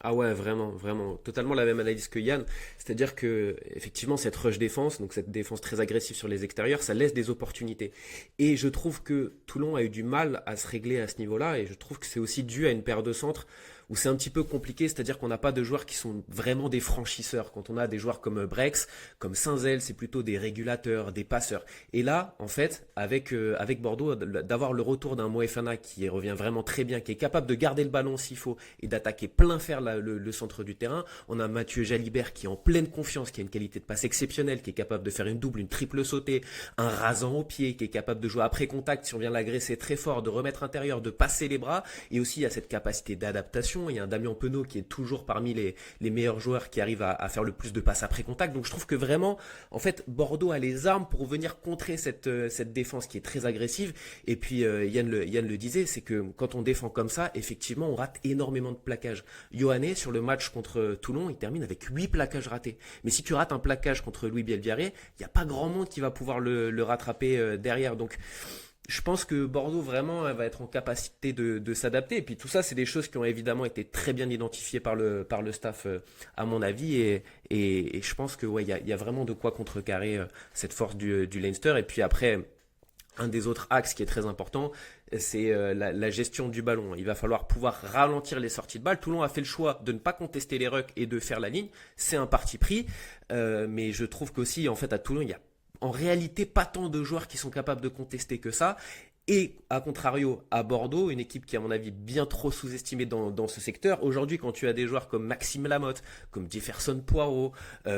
Ah ouais, vraiment, vraiment, totalement la même analyse que Yann. C'est-à-dire que effectivement, cette rush défense, donc cette défense très agressive sur les extérieurs, ça laisse des opportunités. Et je trouve que Toulon a eu du mal à se régler à ce niveau-là, et je trouve que c'est aussi dû à une paire de centres où c'est un petit peu compliqué, c'est-à-dire qu'on n'a pas de joueurs qui sont vraiment des franchisseurs. Quand on a des joueurs comme Brex, comme Saint-Zel, c'est plutôt des régulateurs, des passeurs. Et là, en fait, avec Bordeaux, d'avoir le retour d'un Moefana qui revient vraiment très bien, qui est capable de garder le ballon s'il faut et d'attaquer plein fer le centre du terrain. On a Mathieu Jalibert qui est en pleine confiance, qui a une qualité de passe exceptionnelle, qui est capable de faire une double, une triple sautée, un rasant au pied, qui est capable de jouer après contact si on vient l'agresser très fort, de remettre intérieur, de passer les bras. Et aussi, il y a cette capacité d'adaptation. Il y a un Damien Penaud qui est toujours parmi les meilleurs joueurs qui arrivent à faire le plus de passes après contact. Donc je trouve que vraiment, en fait, Bordeaux a les armes pour venir contrer cette défense qui est très agressive. Et puis Yann le disait, c'est que quand on défend comme ça, effectivement, on rate énormément de plaquages. Yohanné, sur le match contre Toulon, il termine avec 8 plaquages ratés. Mais si tu rates un plaquage contre Louis Bielbiarré, il n'y a pas grand monde qui va pouvoir le rattraper derrière. Donc je pense que Bordeaux vraiment va être en capacité de s'adapter. Et puis tout ça, c'est des choses qui ont évidemment été très bien identifiées par le staff, à mon avis. Et je pense que ouais, il y a vraiment de quoi contrecarrer cette force du Leinster. Et puis après, un des autres axes qui est très important, c'est la gestion du ballon. Il va falloir pouvoir ralentir les sorties de balle. Toulon a fait le choix de ne pas contester les rucks et de faire la ligne. C'est un parti pris. Mais je trouve qu'aussi, en fait, à Toulon, il y a en réalité pas tant de joueurs qui sont capables de contester que ça. Et à contrario, à Bordeaux, une équipe qui est à mon avis bien trop sous-estimée dans ce secteur. Aujourd'hui, quand tu as des joueurs comme Maxime Lamotte, comme Jefferson Poirot,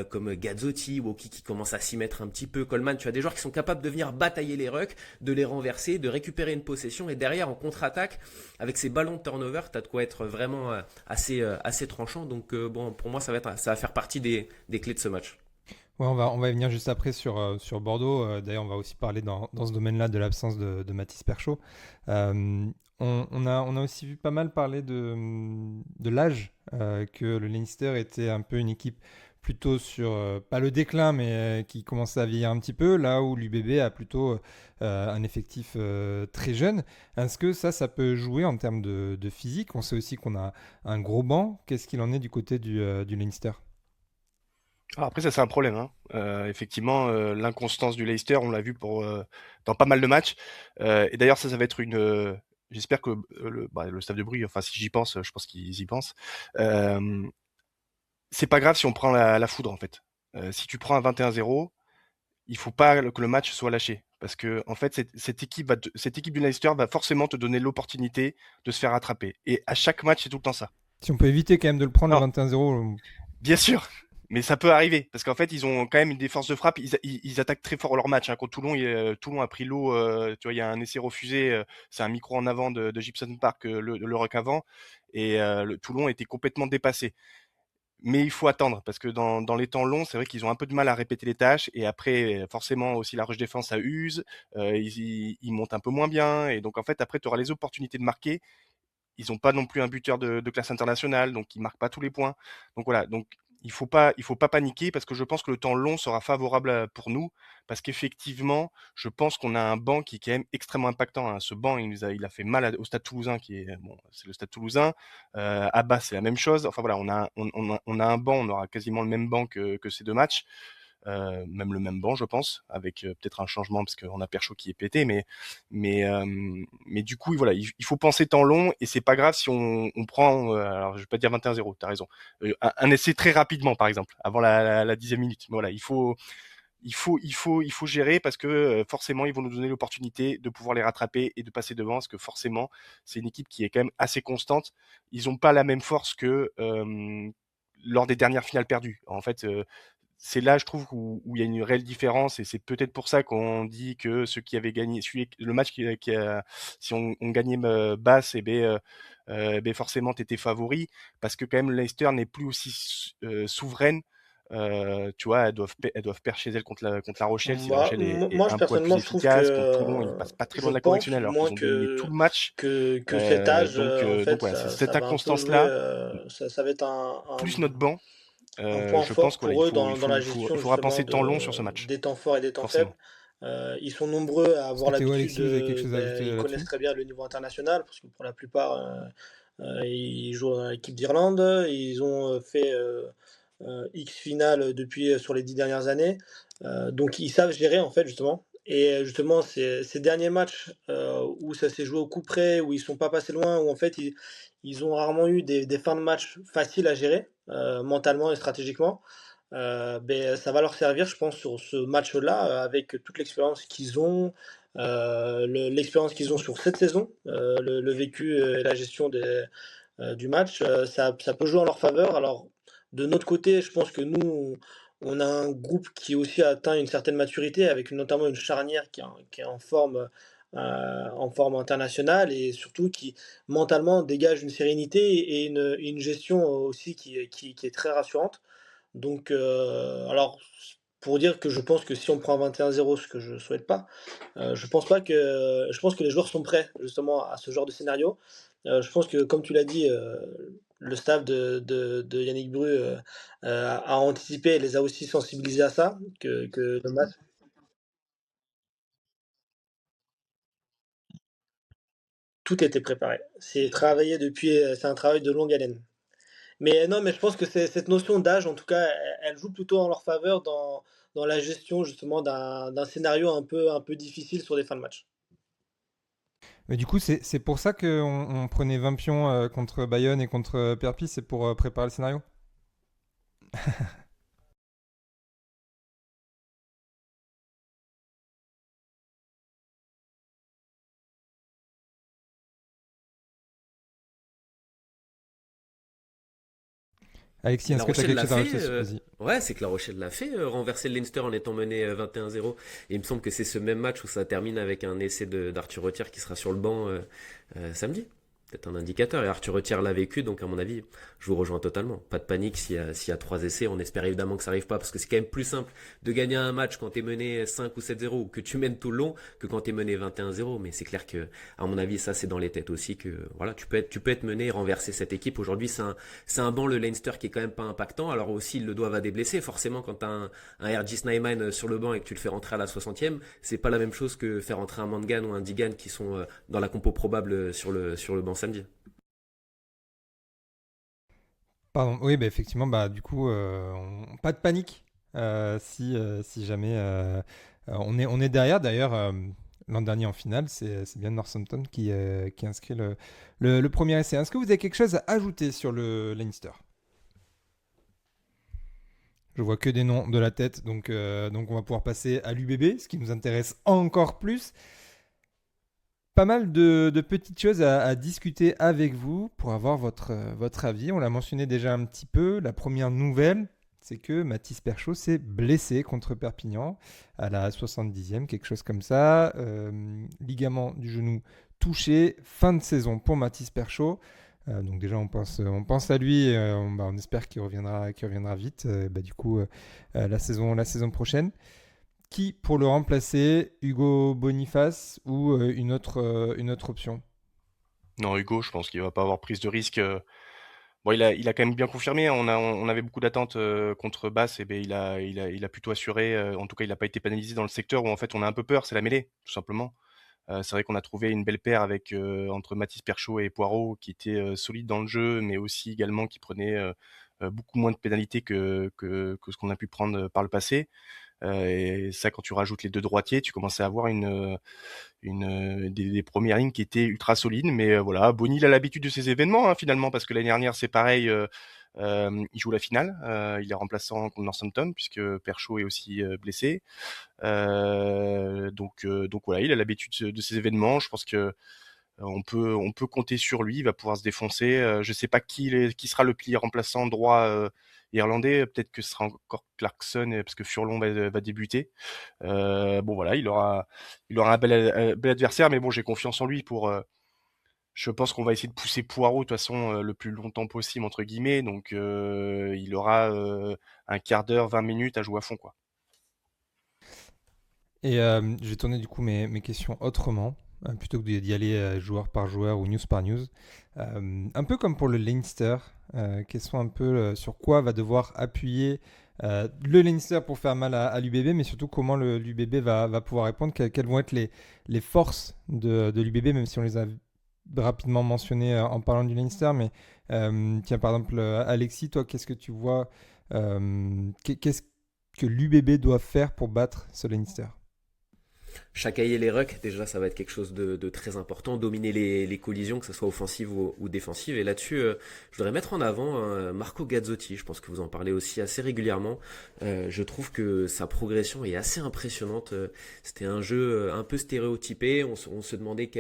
comme Gazzotti, Woki qui commence à s'y mettre un petit peu, Coleman, tu as des joueurs qui sont capables de venir batailler les rucks, de les renverser, de récupérer une possession, et derrière en contre-attaque, avec ces ballons de turnover, tu as de quoi être vraiment assez tranchant. Donc bon, pour moi, ça va faire partie des clés de ce match. Ouais, on va y venir juste après sur Bordeaux. D'ailleurs, on va aussi parler dans ce domaine-là de l'absence de Mathis Perchaud. On a aussi vu pas mal parler de l'âge, que le Leinster était un peu une équipe plutôt sur, pas le déclin, mais qui commençait à vieillir un petit peu, là où l'UBB a plutôt un effectif très jeune. Est-ce que ça peut jouer en termes de physique? On sait aussi qu'on a un gros banc. Qu'est-ce qu'il en est du côté du Leinster? Alors après, ça c'est un problème, hein. Effectivement, l'inconstance du Leicester, on l'a vu dans pas mal de matchs. Et d'ailleurs, ça va être j'espère que le staff de Bruges, enfin si j'y pense, je pense qu'ils y pensent. Euh, c'est pas grave si on prend la foudre en fait. Si tu prends un 21-0, il faut pas que le match soit lâché. Parce que en fait, cette équipe du Leicester va forcément te donner l'opportunité de se faire attraper. Et à chaque match, c'est tout le temps ça. Si on peut éviter quand même de le prendre le Non, 21-0. bien sûr, mais ça peut arriver parce qu'en fait ils ont quand même des forces de frappe. Ils attaquent très fort leur match, hein. Contre Toulon, Toulon a pris l'eau. Tu vois, il y a un essai refusé. C'est un micro en avant de Gibson Park, le ruck avant, et le Toulon était complètement dépassé. Mais il faut attendre parce que dans les temps longs, c'est vrai qu'ils ont un peu de mal à répéter les tâches, et après forcément aussi la rush défense ça use. Ils montent un peu moins bien, et donc en fait après tu auras les opportunités de marquer. Ils n'ont pas non plus un buteur de classe internationale, donc ils marquent pas tous les points. Donc voilà, donc il faut pas paniquer, parce que je pense que le temps long sera favorable pour nous, parce qu'effectivement, je pense qu'on a un banc qui est quand même extrêmement impactant, hein. Ce banc, il a fait mal au Stade Toulousain, qui est bon, c'est le Stade Toulousain. À Bas, c'est la même chose. Enfin voilà, on a un banc, on aura quasiment le même banc que ces deux matchs. Même le même banc, je pense, avec peut-être un changement parce qu'on a Perchaud qui est pété, mais du coup, voilà, il faut penser temps long, et c'est pas grave si on prend, alors je vais pas dire 21-0, t'as raison, un essai très rapidement, par exemple, avant la 10e minute. Mais voilà, il faut gérer parce que forcément, ils vont nous donner l'opportunité de pouvoir les rattraper et de passer devant. Parce que forcément, c'est une équipe qui est quand même assez constante. Ils n'ont pas la même force que lors des dernières finales perdues. En fait, c'est là, je trouve, où il y a une réelle différence, et c'est peut-être pour ça qu'on dit que ceux qui avaient gagné, le match si on gagnait Basse, et ben forcément t'étais favori, parce que quand même Leicester n'est plus aussi souveraine. Tu vois, elles doivent perdre chez elles contre la Rochelle. Si la Moi, Rochelle est moi, un poil plus personnellement, je trouve que efficace, contre Toulon, ils passent pas très je loin de la pense, correction alors moi, qu'ils ont dominé tout le match. que cet âge, en Donc fait, voilà, c'est ça cette va un peu jouer, inconstance-là, ça va être plus notre banc. un point Je pense fort que voilà, pour eux dans la gestion il faudra justement penser temps long sur ce match, des temps forts et des temps faibles. forcément. Ils sont nombreux à Est-ce avoir que Théo, l'habitude, Alexis, vous avez quelque chose à ajouter ils connaissent là-dessus? très bien le niveau international, parce que pour la plupart, ils jouent dans l'équipe d'Irlande, ils ont fait X finales depuis sur les 10 dernières années. Donc ils savent gérer en fait justement. Et justement, ces derniers matchs où ça s'est joué au coup près, où ils sont pas passés loin, où en fait ils ont rarement eu des fins de match faciles à gérer mentalement et stratégiquement. Ben, ça va leur servir, je pense, sur ce match-là, avec toute l'expérience qu'ils ont, l'expérience qu'ils ont sur cette saison, le vécu et la gestion du match, ça peut jouer en leur faveur. Alors, de notre côté, je pense que nous, on a un groupe qui aussi a atteint une certaine maturité, avec notamment une charnière qui est en forme internationale, et surtout qui mentalement dégage une sérénité et une gestion aussi qui est très rassurante. Donc, alors, pour dire que je pense que si on prend 21-0, ce que je souhaite pas, je pense que les joueurs sont prêts justement à ce genre de scénario. Je pense que, comme tu l'as dit, le staff de Yannick Bru a anticipé et les a aussi sensibilisés à ça, que le match, tout était préparé. C'est travaillé depuis, c'est un travail de longue haleine. Mais non, mais je pense que cette notion d'âge, en tout cas, elle joue plutôt en leur faveur dans la gestion justement d'un scénario un peu difficile sur des fins de match. Mais du coup, c'est pour ça qu'on on prenait 20 pions contre Bayonne et contre Perpis, c'est pour préparer le scénario? Alexis, La est-ce que tu as Rochelle quelque l'a chose à fait. rajouter? Vas-y. Ouais, c'est que La Rochelle l'a fait, renverser le Leinster en étant mené 21-0. Et il me semble que c'est ce même match où ça termine avec un essai d'Arthur Retière qui sera sur le banc samedi. Peut-être un indicateur. Et Arthur Retière l'a vécu, donc à mon avis, je vous rejoins totalement. Pas de panique s'il y a 3 essais. On espère évidemment que ça arrive pas, parce que c'est quand même plus simple de gagner un match quand t'es mené 5 ou 7-0, ou que tu mènes tout le long, que quand t'es mené 21-0. Mais c'est clair que, à mon avis, ça c'est dans les têtes aussi, que voilà, tu peux être mené et renverser cette équipe. Aujourd'hui, c'est un banc, le Leinster, qui est quand même pas impactant. Alors aussi, ils le doivent à des blessés. Forcément, quand t'as un RG Snyman sur le banc et que tu le fais rentrer à la 60e, c'est pas la même chose que faire rentrer un Mangan ou un Digan qui sont dans la compo probable sur le banc samedi. Pardon, oui, bah, effectivement, bah, du coup, pas de panique si jamais on est derrière. D'ailleurs, l'an dernier en finale, c'est bien Northampton qui inscrit le premier essai. Est-ce que vous avez quelque chose à ajouter sur le Leinster? Je vois que des noms de la tête, donc on va pouvoir passer à l'UBB, ce qui nous intéresse encore plus. Pas mal de petites choses à discuter avec vous pour avoir votre avis. On l'a mentionné déjà un petit peu. La première nouvelle, c'est que Mathys Perchaud s'est blessé contre Perpignan à la 70e, quelque chose comme ça. Ligament du genou touché, fin de saison pour Mathys Perchaud. Donc déjà, on pense à lui, et on espère qu'il reviendra vite, du coup, la saison prochaine. Qui pour le remplacer, Hugo Boniface ou une autre option? Non, Hugo, je pense qu'il va pas avoir prise de risque. Bon, il a quand même bien confirmé, hein. On avait beaucoup d'attentes contre Basse, et ben il a plutôt assuré. En tout cas, il n'a pas été pénalisé dans le secteur où en fait on a un peu peur, c'est la mêlée, tout simplement. C'est vrai qu'on a trouvé une belle paire avec entre Mathys Perchaud et Poirot, qui était solide dans le jeu, mais aussi également qui prenait beaucoup moins de pénalités que ce qu'on a pu prendre par le passé. Et ça, quand tu rajoutes les deux droitiers, tu commençais à avoir des premières lignes qui étaient ultra solides. Mais voilà, Bonny, il a l'habitude de ces événements, hein, finalement, parce que l'année dernière, c'est pareil. Il joue la finale. Il est remplaçant contre Northampton puisque Perchaud est aussi blessé. Donc voilà, il a l'habitude de ces événements. Je pense que on peut compter sur lui. Il va pouvoir se défoncer. Je sais pas qui sera le pilier remplaçant droit irlandais. Peut-être que ce sera encore Clarkson parce que Furlong va débuter. Bon voilà, il aura un bel adversaire, mais bon, j'ai confiance en lui pour. Je pense qu'on va essayer de pousser Poirot de toute façon le plus longtemps possible entre guillemets. Donc il aura un quart d'heure, 20 minutes à jouer à fond quoi. Et je vais tourner du coup mes questions autrement, plutôt que d'y aller joueur par joueur ou news par news. Un peu comme pour le Leinster, quels sont un peu sur quoi va devoir appuyer le Leinster pour faire mal à l'UBB, mais surtout comment l'UBB va pouvoir répondre, quelles vont être les forces de l'UBB, même si on les a rapidement mentionnées en parlant du Leinster. Mais tiens, par exemple, Alexis, toi, qu'est-ce que tu vois, qu'est-ce que l'UBB doit faire pour battre ce Leinster? Chacun les rucks, déjà, ça va être quelque chose de très important. Dominer les collisions, que ce soit offensive ou défensive. Et là-dessus, je voudrais mettre en avant Marco Gazzotti. Je pense que vous en parlez aussi assez régulièrement. Je trouve que sa progression est assez impressionnante. C'était un jeu un peu stéréotypé. On se demandait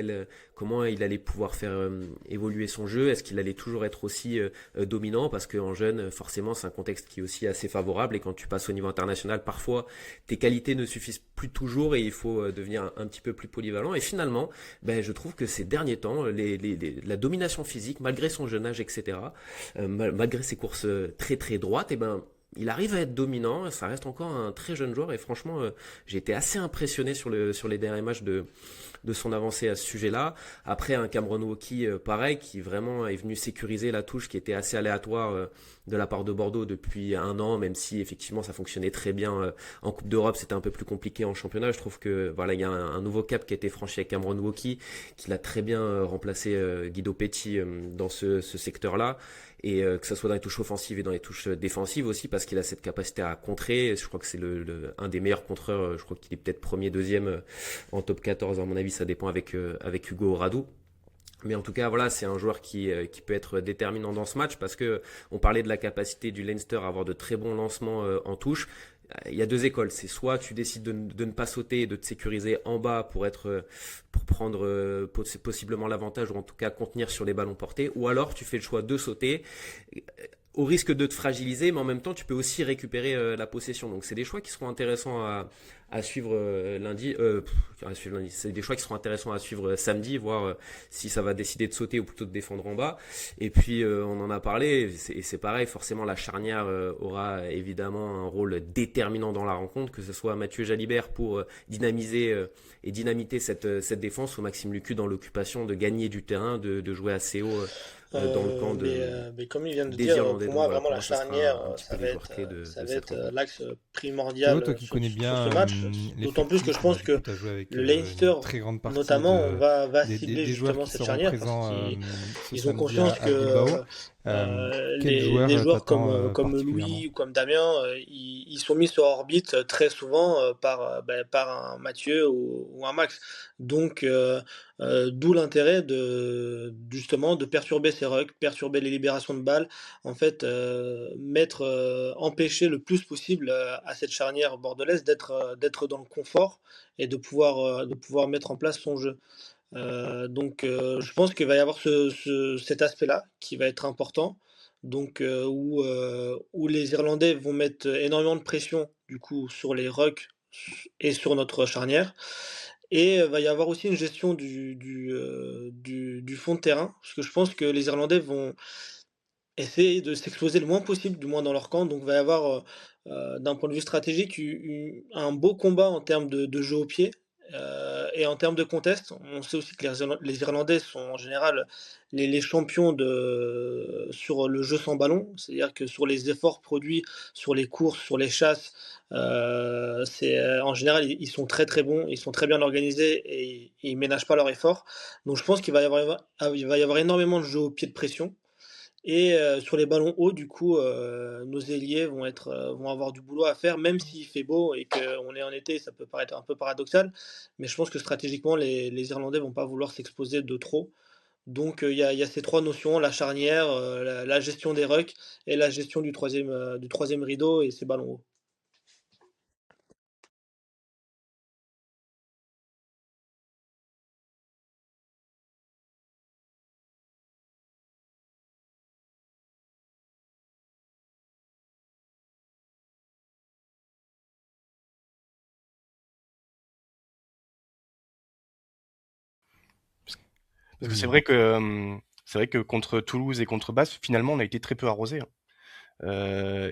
comment il allait pouvoir faire évoluer son jeu. Est-ce qu'il allait toujours être aussi dominant? Parce qu'en jeune, forcément, c'est un contexte qui est aussi assez favorable. Et quand tu passes au niveau international, parfois, tes qualités ne suffisent plus toujours et il faut devenir un petit peu plus polyvalent. Et finalement, je trouve que ces derniers temps, la domination physique, malgré son jeune âge, etc., malgré ses courses très très droites, il arrive à être dominant. Ça reste encore un très jeune joueur et franchement, j'ai été assez impressionné sur les derniers matchs de son avancée à ce sujet-là. Après, un Cameron Wauki, pareil, qui vraiment est venu sécuriser la touche qui était assez aléatoire de la part de Bordeaux depuis un an, même si effectivement ça fonctionnait très bien en Coupe d'Europe, c'était un peu plus compliqué en championnat. Je trouve que voilà, il y a un nouveau cap qui a été franchi avec Cameron Wauki, qui l'a très bien remplacé Guido Petti dans ce secteur-là. Et que ce soit dans les touches offensives et dans les touches défensives aussi, parce qu'il a cette capacité à contrer. Je crois que c'est un des meilleurs contreurs. Je crois qu'il est peut-être premier, deuxième en top 14. À mon avis, ça dépend avec Hugo Radou. Mais en tout cas, voilà, c'est un joueur qui peut être déterminant dans ce match parce que on parlait de la capacité du Leinster à avoir de très bons lancements en touche. Il y a deux écoles. C'est soit tu décides de ne pas sauter et de te sécuriser en bas pour prendre possiblement l'avantage ou en tout cas contenir sur les ballons portés, ou alors tu fais le choix de sauter au risque de te fragiliser, mais en même temps tu peux aussi récupérer la possession. Donc c'est des choix qui seront intéressants à suivre lundi. C'est des choix qui seront intéressants à suivre samedi, voir si ça va décider de sauter ou plutôt de défendre en bas. Et puis on en a parlé, et c'est pareil, forcément la charnière aura évidemment un rôle déterminant dans la rencontre, que ce soit Mathieu Jalibert pour dynamiser et dynamiter cette défense, ou Maxime Lucu dans l'occupation de gagner du terrain, de jouer assez haut dans le camp Mais comme il vient de des dire, Irlandais. pour Donc moi, voilà, vraiment, pour la moi, ça charnière, sera un petit peu les joueurs clés ça de va cette être rencontre. l'axe Théo, primordial toi qui connais sur ce bien match. D'autant plus que je l'effectif, on a pense vu que que tu as joué avec le une Leinster, très grande partie notamment, va cibler des joueurs justement qui cette seront charnière parce présents qu'ils ce ils ont samedi conscience à Bilbao. que Quel joueur les joueurs t'attend comme particulièrement? Louis ou comme Damien, ils sont mis sur orbite très souvent par un Mathieu ou un Max. Donc, d'où l'intérêt justement de perturber ces rucks, perturber les libérations de balles, en fait, empêcher le plus possible à cette charnière bordelaise d'être dans le confort et de pouvoir mettre en place son jeu. Je pense qu'il va y avoir cet aspect-là qui va être important, où les Irlandais vont mettre énormément de pression du coup sur les rucks et sur notre charnière. Et va y avoir aussi une gestion du fond de terrain, parce que je pense que les Irlandais vont essayer de s'exposer le moins possible, du moins dans leur camp. Donc il va y avoir, d'un point de vue stratégique, un beau combat en termes de jeu au pied, et en termes de contest. On sait aussi que les Irlandais sont en général les champions sur le jeu sans ballon. C'est-à-dire que sur les efforts produits, sur les courses, sur les chasses, en général, ils sont très très bons, ils sont très bien organisés et ils ménagent pas leurs efforts. Donc je pense il va y avoir énormément de jeu au pied de pression. Et sur les ballons hauts, du coup, nos ailiers vont avoir du boulot à faire, même s'il fait beau et qu'on est en été, ça peut paraître un peu paradoxal, mais je pense que stratégiquement, les Irlandais vont pas vouloir s'exposer de trop. Donc il y a ces trois notions, la charnière, la gestion des rucks et la gestion du troisième rideau et ses ballons hauts. Parce que Oui. c'est vrai que contre Toulouse et contre Bath, finalement, on a été très peu arrosé, hein.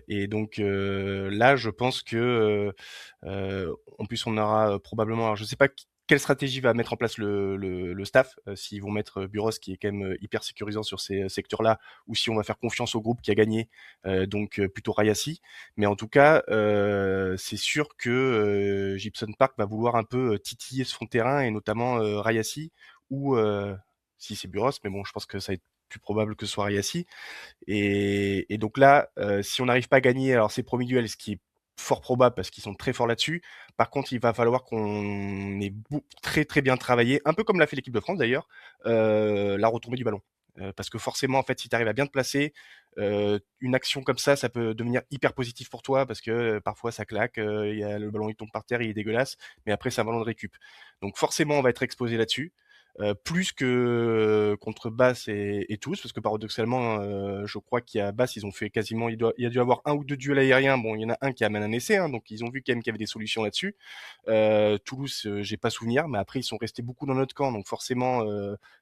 Et donc là, je pense que en plus on aura probablement, alors je sais pas quelle stratégie va mettre en place le staff, s'ils vont mettre Buros qui est quand même hyper sécurisant sur ces secteurs-là, ou si on va faire confiance au groupe qui a gagné, donc plutôt Rayassi. Mais en tout cas, c'est sûr que Gibson Park va vouloir un peu titiller ce fond de terrain et notamment Rayassi ou si c'est Buros, mais bon, je pense que ça va être plus probable que ce soit Rayassi. Et donc là, si on n'arrive pas à gagner alors ces premiers duels, ce qui est fort probable parce qu'ils sont très forts là-dessus. Par contre, il va falloir qu'on ait très très bien travaillé, un peu comme l'a fait l'équipe de France d'ailleurs, la retombée du ballon. Parce que forcément, en fait, si tu arrives à bien te placer, une action comme ça peut devenir hyper positif pour toi parce que parfois ça claque, le ballon il tombe par terre, il est dégueulasse, mais après c'est un ballon de récup. Donc forcément, on va être exposé là-dessus. Plus que contre Bath et Toulouse, parce que paradoxalement, je crois qu'il y a Bath, ils ont fait quasiment, il y a dû avoir un ou deux duels aériens. Bon, il y en a un qui amène un essai, hein, donc ils ont vu quand même qu'il y avait des solutions là-dessus. Toulouse, j'ai pas souvenir, mais après ils sont restés beaucoup dans notre camp, donc forcément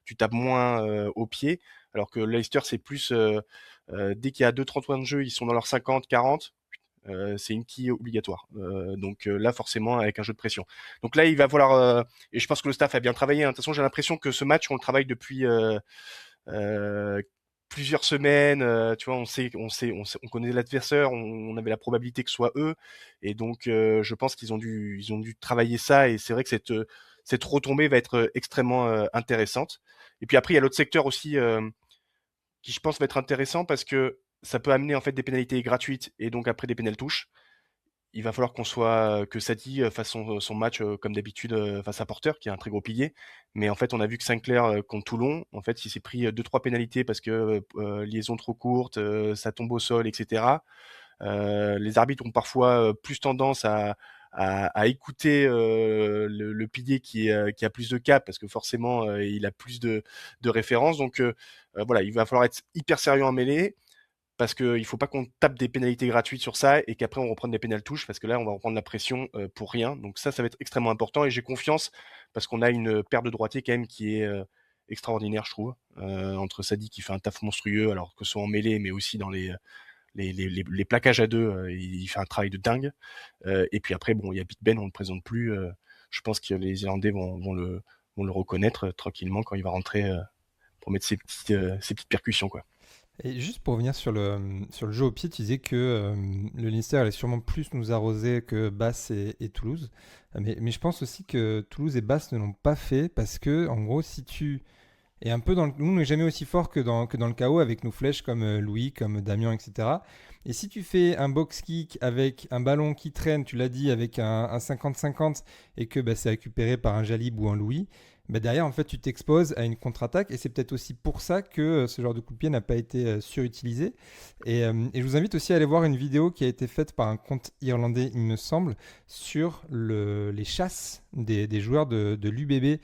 tu tapes moins au pied, alors que Leicester c'est plus dès qu'il y a 2-30 points de jeu, ils sont dans leurs 50, 40. C'est une quille obligatoire. Donc là, forcément, avec un jeu de pression. Donc là, il va falloir. Et je pense que le staff a bien travaillé, hein. De toute façon, j'ai l'impression que ce match, on le travaille depuis euh, plusieurs semaines. Tu vois, on connaît l'adversaire, on avait la probabilité que ce soit eux. Et donc, je pense ils ont dû travailler ça. Et c'est vrai que cette retombée va être extrêmement intéressante. Et puis après, il y a l'autre secteur aussi qui, je pense, va être intéressant parce que ça peut amener en fait des pénalités gratuites et donc après des pénales touches. Il va falloir que Sadi fasse son match comme d'habitude face à Porter, qui est un très gros pilier. Mais en fait, on a vu que Sinclair contre Toulon, en fait, il s'est pris deux trois pénalités parce que liaison trop courte, ça tombe au sol, etc. Les arbitres ont parfois plus tendance à écouter le pilier qui a plus de cap parce que forcément il a plus de références. Donc voilà, il va falloir être hyper sérieux en mêlée parce qu'il ne faut pas qu'on tape des pénalités gratuites sur ça et qu'après on reprenne des pénales touches parce que là on va reprendre la pression pour rien. Donc ça va être extrêmement important et j'ai confiance parce qu'on a une paire de droitiers quand même qui est extraordinaire, je trouve, entre Sadi qui fait un taf monstrueux alors que ce soit en mêlée mais aussi dans les plaquages à deux, il fait un travail de dingue. Et puis après, bon, il y a Big Ben, on ne le présente plus. Je pense que les Irlandais vont le reconnaître tranquillement quand il va rentrer pour mettre ses petites percussions, quoi. Et juste pour revenir sur le jeu au pied, tu disais que le Leinster allait sûrement plus nous arroser que Bath et Toulouse. Mais je pense aussi que Toulouse et Bath ne l'ont pas fait parce que, en gros, si tu et un peu nous, on n'est jamais aussi fort que dans le chaos avec nos flèches comme Louis, comme Damien, etc. Et si tu fais un box kick avec un ballon qui traîne, tu l'as dit, avec un 50-50 et que bah, c'est récupéré par un Jalib ou un Louis, bah, derrière, en fait, tu t'exposes à une contre-attaque et c'est peut-être aussi pour ça que ce genre de coup de pied n'a pas été surutilisé. Et je vous invite aussi à aller voir une vidéo qui a été faite par un compte irlandais, il me semble, sur les chasses des joueurs de l'UBB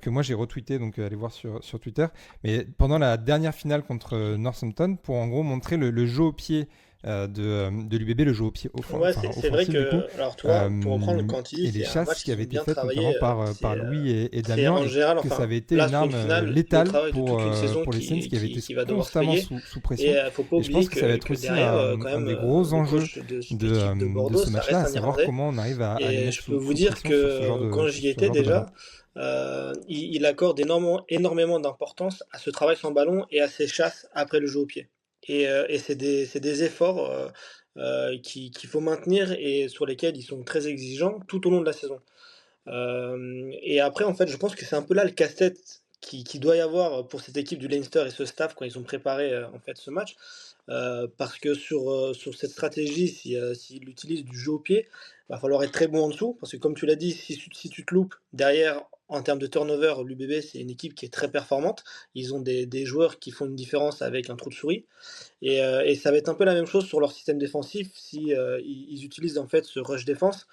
que moi j'ai retweeté, donc allez voir sur Twitter. Mais pendant la dernière finale contre Northampton, pour en gros montrer le jeu au pied de l'UBB, le jeu au pied Ouais, enfin, c'est vrai offensif du coup. que, alors tu vois, pour reprendre quand tu dis, Et les c'est un chasses match qui qu'ils avaient ont été bien faites travaillé. notamment par Louis et C'est Damien, en et général, que ça enfin, avait été là une sur une arme finale, le létale travail de toute une saison pour les Saints qui avaient été qui va devoir se constamment payer. sous Et pression. faut pas Et je pense oublier que ça va être que aussi derrière, quand un même, des gros le enjeux coach de cette équipe de de Bordeaux, ce ça match-là, reste à un savoir Irlandais. comment on arrive à les Et mettre je peux vous sous dire pression sur ce genre que quand j'y sur ce étais genre de ballon. déjà, il accorde énormément d'importance à ce travail sans ballon et à ses chasses après le jeu au pied. Et c'est des efforts qu'il faut maintenir et sur lesquels ils sont très exigeants tout au long de la saison. Et après, en fait, je pense que c'est un peu là le casse-tête qui doit y avoir pour cette équipe du Leinster et ce staff quand ils ont préparé en fait ce match. Parce que sur cette stratégie, s'il utilise du jeu au pied, va falloir être très bon en dessous. Parce que comme tu l'as dit, si tu te loupes, derrière, en termes de turnover, l'UBB, c'est une équipe qui est très performante. Ils ont des joueurs qui font une différence avec un trou de souris. Et ça va être un peu la même chose sur leur système défensif si ils utilisent en fait ce rush défense.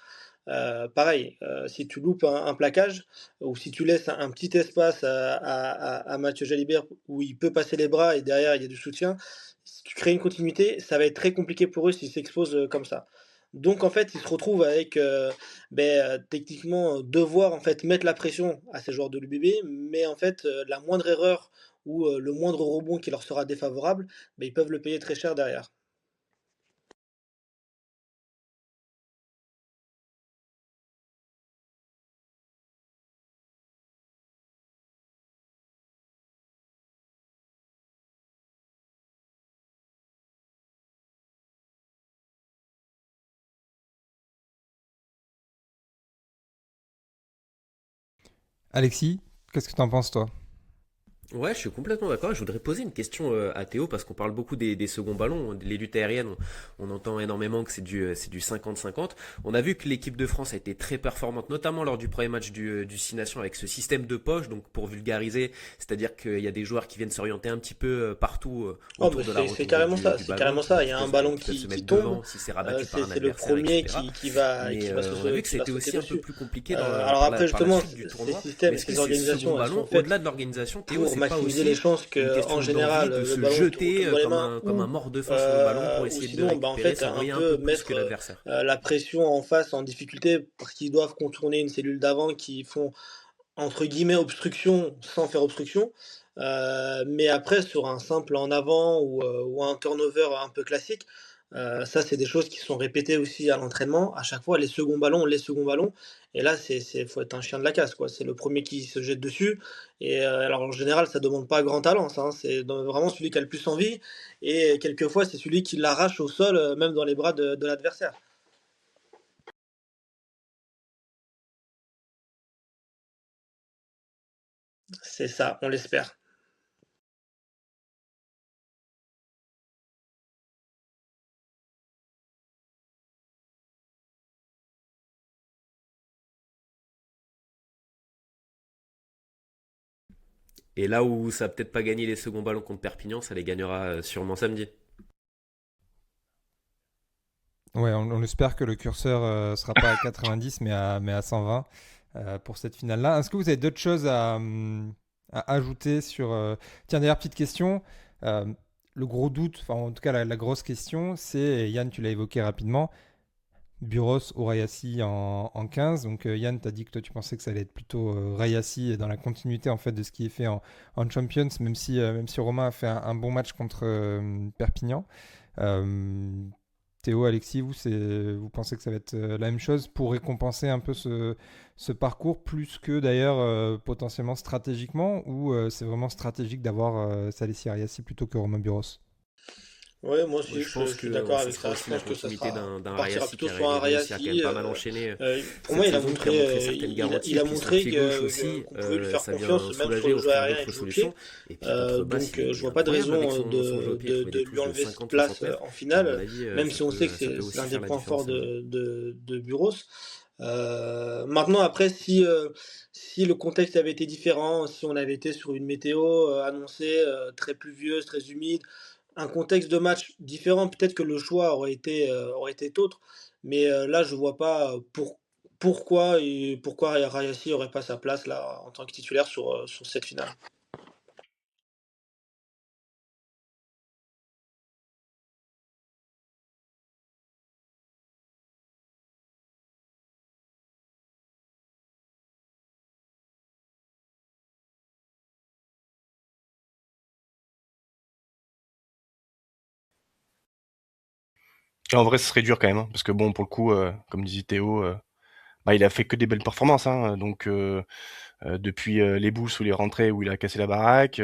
Pareil, si tu loupes un plaquage ou si tu laisses un petit espace à Mathieu Jalibert où il peut passer les bras et derrière il y a du soutien, si tu crées une continuité, ça va être très compliqué pour eux s'ils s'exposent comme ça. Donc en fait, ils se retrouvent avec techniquement devoir en fait mettre la pression à ces joueurs de l'UBB, mais en fait la moindre erreur ou le moindre rebond qui leur sera défavorable, ils peuvent le payer très cher derrière. Alexis, qu'est-ce que tu en penses, toi? Ouais, je suis complètement d'accord. Je voudrais poser une question à Théo parce qu'on parle beaucoup des seconds ballons. Les luttes aériennes, on entend énormément que c'est du 50-50. On a vu que l'équipe de France a été très performante, notamment lors du premier match du Six Nations avec ce système de poche. Donc pour vulgariser, c'est-à-dire qu'il y a des joueurs qui viennent s'orienter un petit peu partout Oh, autour mais de la c'est retombée carrément ça, du c'est ballon, carrément ça. Il y a un ballon qui peuvent se qui mettre tombe, devant si c'est rabattu par un c'est le adversaire, premier etc. qui Mais va, on a vu que qui va c'était sauter aussi un peu dessus. plus compliqué Alors après, par la justement, suite du ces tournoi. Mais systèmes et est-ce que ces ces seconds organisations, elles sont ballons, faites au-delà de l'organisation, Théo, pour c'est pas maximiser les aussi chances une qu'en question d'envie général, de le se ballon jeter tombe dans les mains comme un mort de faim sur le ballon pour ou essayer de le sinon, en récupérer, fait, un s'envoyer un peu peu plus que mettre l'adversaire. la pression en face en difficulté parce qu'ils doivent contourner une cellule d'avant qui font entre guillemets obstruction sans faire obstruction. Mais après, sur un simple en avant ou un turnover un peu classique, ça, c'est des choses qui sont répétées aussi à l'entraînement. À chaque fois, les seconds ballons, les seconds ballons. Et là, faut être un chien de la casse, quoi. C'est le premier qui se jette dessus. Et alors, en général, ça demande pas grand talent, ça, hein. C'est vraiment celui qui a le plus envie. Et quelquefois, c'est celui qui l'arrache au sol, même dans les bras de l'adversaire. C'est ça, on l'espère. Et là où ça a peut-être pas gagné les seconds ballons contre Perpignan, ça les gagnera sûrement samedi. Ouais, on espère que le curseur sera pas à 90 mais à 120 pour cette finale-là. Est-ce que vous avez d'autres choses à ajouter sur... Tiens, d'ailleurs, petite question. euh, le gros doute, enfin en tout cas la grosse question, c'est, et Yann, tu l'as évoqué rapidement, Buros ou Rayassi en 15. Donc Yann, tu as dit que toi tu pensais que ça allait être plutôt Rayassi dans la continuité en fait de ce qui est fait en Champions, même si Romain a fait un bon match contre Perpignan. Euh, Théo, Alexis, vous pensez que ça va être la même chose pour récompenser un peu ce parcours, plus que d'ailleurs potentiellement stratégiquement, ou c'est vraiment stratégique d'avoir Salessi Ariassi plutôt que Romain Buros? Ouais, moi Moi, aussi, je je pense suis que d'accord ce avec sera ça. Je aussi la pense que continuité on d'un partira Rayassi plutôt sur un réussi à quand même Rayassi. pas mal enchaîner Pour cette moi, il a saison, qui a montré montré, certaines garanties, il et a puis son montré pied gauche aussi, qu'on pouvait lui faire ça vient confiance, même sur soulager, le jeu offrir aérien et d'autres le jeu au pied. solutions. Et puis contre Basse, Donc, je il est vois pas de incroyable avec raison son jeu au pied, il met de des lui touches de enlever cette 50-60 place mètres. en À mon finale, avis, même si on sait que ça peut c'est aussi l'un des faire la points différence forts samedi. de Buros. Maintenant, après, si le contexte avait été différent, si on avait été sur une météo annoncée très pluvieuse, très humide, un contexte de match différent, peut-être que le choix aurait été autre. Mais là, je vois pas pourquoi Rayassi aurait pas sa place là en tant que titulaire sur cette finale. Et en vrai, ce serait dur quand même, hein, parce que bon, pour le coup, comme disait Théo, bah, il a fait que des belles performances, hein, donc depuis les Bulls où il est rentré, où il a cassé la baraque,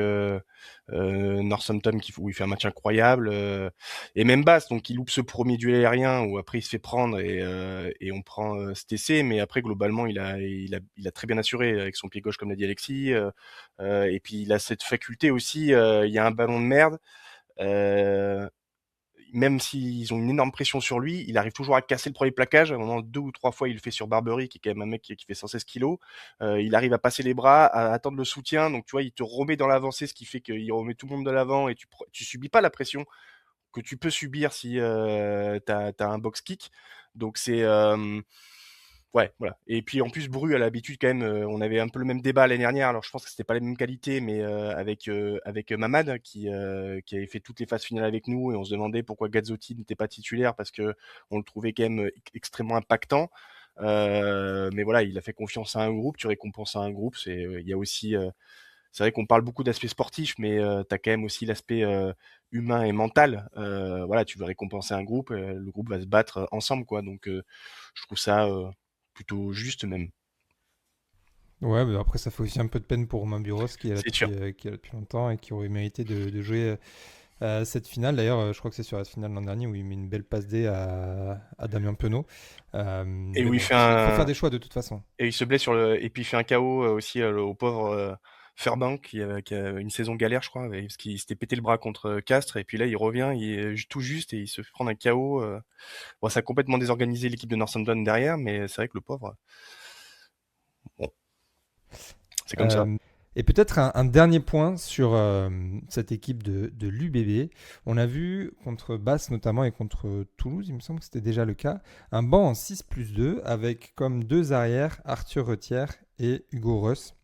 Northampton où il fait un match incroyable, et même Basse, donc il loupe ce premier duel aérien où après il se fait prendre et on prend cet essai, mais après globalement il a très bien assuré avec son pied gauche comme l'a dit Alexis, et puis il a cette faculté aussi, il y a un ballon de merde, euh, même s'ils ont une énorme pression sur lui, il arrive toujours à casser le premier plaquage. À un moment, 2 ou 3 fois, il le fait sur Barbery, qui est quand même un mec qui fait 116 kilos. Il arrive à passer les bras, à attendre le soutien. Donc, tu vois, il te remet dans l'avancée, ce qui fait qu'il remet tout le monde de l'avant et tu subis pas la pression que tu peux subir si t'as un box kick. Donc, ouais, voilà. Et puis en plus, Bru a l'habitude quand même. On avait un peu le même débat l'année dernière. Alors je pense que c'était pas les mêmes qualités, mais avec Mamad qui avait fait toutes les phases finales avec nous et on se demandait pourquoi Gazzotti n'était pas titulaire parce que on le trouvait quand même extrêmement impactant. Mais voilà, il a fait confiance à un groupe. Tu récompenses à un groupe. Il y a aussi, c'est vrai qu'on parle beaucoup d'aspect sportif, mais tu as quand même aussi l'aspect humain et mental. Voilà, tu veux récompenser un groupe, le groupe va se battre ensemble, quoi. Donc je trouve ça plutôt juste même. Ouais, mais après, ça fait aussi un peu de peine pour Romain Buros C'est sûr. qui est là depuis longtemps et qui aurait mérité de jouer cette finale. D'ailleurs, je crois que c'est sur la finale l'an dernier où il met une belle passe D à Damien Penaud. Et Mais où bon, il fait il faut faire des choix de toute façon. et il se blesse et puis il fait un KO aussi au pauvre Fairbank qui a une saison galère, je crois, parce qu'il s'était pété le bras contre Castres et puis là il revient, il est tout juste et il se fait prendre un KO. Bon, ça a complètement désorganisé l'équipe de Northampton derrière, mais c'est vrai que le pauvre, bon, c'est comme ça. Euh, et peut-être un dernier point sur cette équipe de l'UBB. On a vu contre Basse notamment et contre Toulouse, il me semble que c'était déjà le cas, un banc en 6+2 avec comme deux arrières Arthur Retière et Hugo Reuss.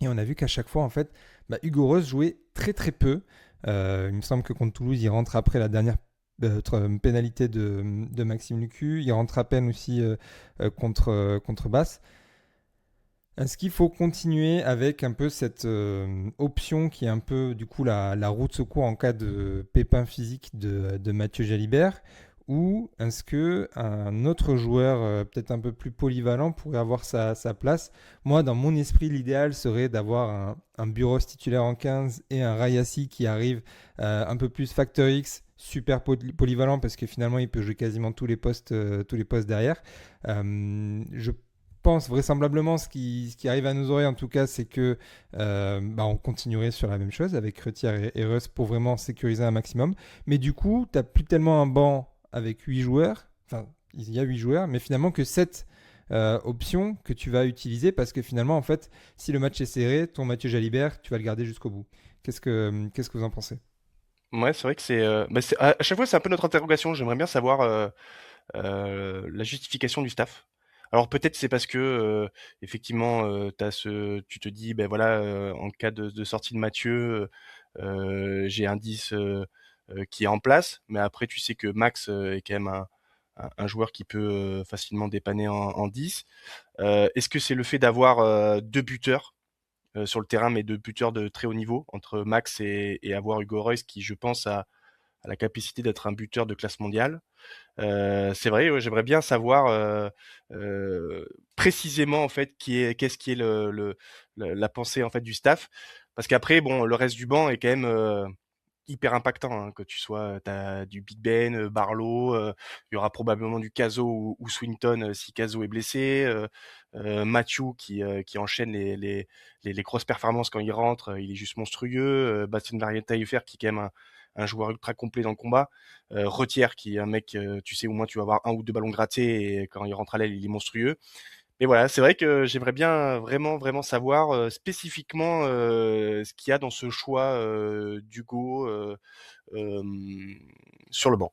Et on a vu qu'à chaque fois, en fait, Hugo Reuss jouait très très peu. Il me semble que contre Toulouse, il rentre après la dernière pénalité de Maxime Lucu. Il rentre à peine aussi contre Basse. Est-ce qu'il faut continuer avec un peu cette option qui est un peu du coup la roue de secours en cas de pépin physique de Mathieu Jalibert, ou est-ce que un autre joueur peut-être un peu plus polyvalent pourrait avoir sa place? Moi, dans mon esprit, l'idéal serait d'avoir un Buros titulaire en 15 et un Rayassi qui arrive un peu plus Factor X, super polyvalent parce que finalement il peut jouer quasiment tous les postes derrière. Je pense vraisemblablement ce qui arrive à nos oreilles en tout cas, c'est que on continuerait sur la même chose avec Retière et Reuss pour vraiment sécuriser un maximum. Mais du coup, tu n'as plus tellement un banc avec 8 joueurs, enfin il y a 8 joueurs, mais finalement que 7 options que tu vas utiliser parce que finalement en fait, si le match est serré, ton Mathieu Jalibert, tu vas le garder jusqu'au bout. Qu'est-ce que vous en pensez? Ouais, c'est vrai que à chaque fois c'est un peu notre interrogation. J'aimerais bien savoir la justification du staff. Alors peut-être c'est parce que effectivement tu te dis ben voilà en cas de sortie de Mathieu j'ai un 10 qui est en place, mais après tu sais que Max est quand même un joueur qui peut facilement dépanner en 10. Est-ce que c'est le fait d'avoir deux buteurs sur le terrain, mais deux buteurs de très haut niveau entre Max et avoir Hugo Reus qui je pense a la capacité d'être un buteur de classe mondiale. C'est vrai, ouais, j'aimerais bien savoir précisément en fait qu'est-ce qui est la pensée en fait du staff, parce qu'après bon le reste du banc est quand même hyper impactant, hein, que tu sois t'as du Big Ben, Barlow, il y aura probablement du Caso ou Swinton si Caso est blessé, Mathieu qui enchaîne les grosses performances quand il rentre, il est juste monstrueux, Bastien Taillefer qui est quand même un joueur ultra complet dans le combat. Retière qui est un mec, tu sais au moins tu vas avoir un ou deux ballons grattés et quand il rentre à l'aile, il est monstrueux. Mais voilà, c'est vrai que j'aimerais bien vraiment, vraiment savoir spécifiquement ce qu'il y a dans ce choix d'Hugo euh, sur le banc.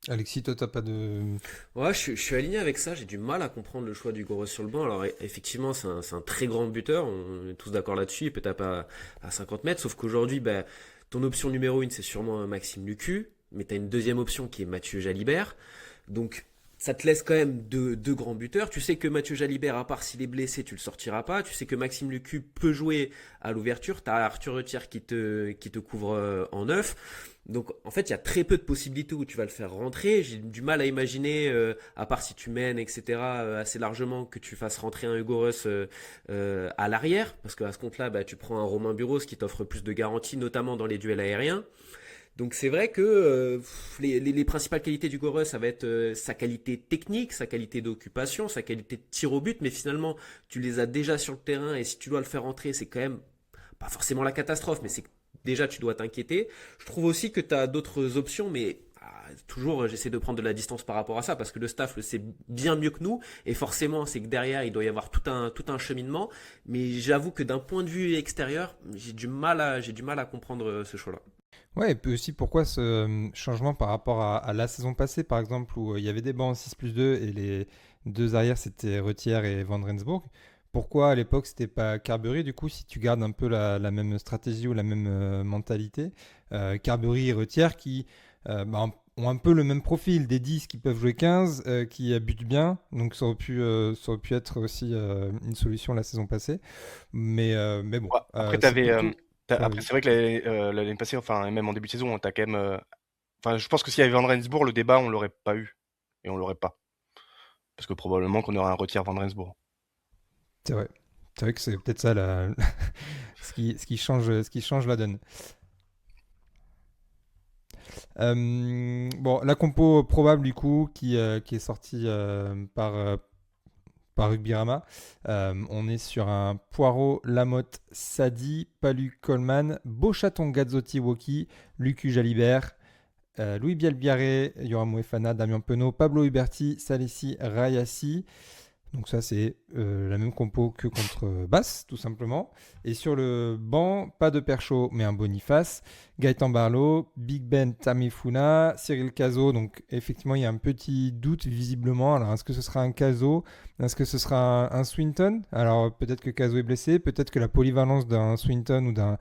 Alexis, toi, t'as pas de... Ouais, je suis aligné avec ça. J'ai du mal à comprendre le choix du Goros sur le banc. Alors, effectivement, c'est un très grand buteur. On est tous d'accord là-dessus. Il peut taper à 50 mètres. Sauf qu'aujourd'hui, ton option numéro 1, c'est sûrement un Maxime Lucu. Mais tu as une deuxième option qui est Mathieu Jalibert. Donc, ça te laisse quand même deux grands buteurs. Tu sais que Mathieu Jalibert, à part s'il est blessé, tu le sortiras pas. Tu sais que Maxime Lucu peut jouer à l'ouverture. Tu as Arthur Retière qui te couvre en neuf. Donc en fait, il y a très peu de possibilités où tu vas le faire rentrer. J'ai du mal à imaginer, à part si tu mènes, etc., assez largement, que tu fasses rentrer un Hugo Reuss à l'arrière. Parce qu'à ce compte-là, tu prends un Romain Buros qui t'offre plus de garanties, notamment dans les duels aériens. Donc c'est vrai que les principales qualités du Goreux, ça va être sa qualité technique, sa qualité d'occupation, sa qualité de tir au but, mais finalement tu les as déjà sur le terrain et si tu dois le faire entrer, c'est quand même pas forcément la catastrophe, mais c'est déjà tu dois t'inquiéter. Je trouve aussi que tu as d'autres options, mais toujours j'essaie de prendre de la distance par rapport à ça parce que le staff le sait bien mieux que nous et forcément c'est que derrière il doit y avoir tout un cheminement, mais j'avoue que d'un point de vue extérieur j'ai du mal à comprendre ce choix-là. Ouais, et puis aussi pourquoi ce changement par rapport à la saison passée, par exemple, où il y avait des bancs en 6+2 et les deux arrières c'était Retière et Van Rensburg. Pourquoi à l'époque c'était pas Carberry du coup, si tu gardes un peu la même stratégie ou la même mentalité, Carberry et Retière qui ont un peu le même profil, des 10 qui peuvent jouer 15, qui butent bien, donc ça aurait pu être aussi une solution la saison passée. Mais bon, Ouais, après, c'est plutôt. Ouais, après oui. c'est vrai que l'année passée, enfin, même en début de saison, t'as quand même. Enfin, je pense que s'il y avait Van Rensburg, le débat, on l'aurait pas eu. Et on l'aurait pas. Parce que probablement qu'on aurait un retire Van Rensburg. C'est vrai. C'est vrai que c'est peut-être ça ce qui change la donne. Bon, la compo probable du coup qui est sortie par Rugbyrama. On est sur un Poirot, Lamotte, Sadi, Palu, Coleman, Beauchaton, Gazzotti, Woki, Lucu Jalibert, Louis Bielbiaré, Yoram Moefana, Damien Penaud, Pablo Huberti, Salessi, Rayassi. Donc ça, c'est la même compo que contre Basse, tout simplement. Et sur le banc, pas de Perchaud, mais un Boniface. Gaëtan Barlow, Big Ben Tamifuna, Cyril Cazot. Donc effectivement, il y a un petit doute visiblement. Alors, est-ce que ce sera un Cazot? Est-ce que ce sera un Swinton? Alors, peut-être que Cazot est blessé. Peut-être que la polyvalence d'un Swinton ou d'un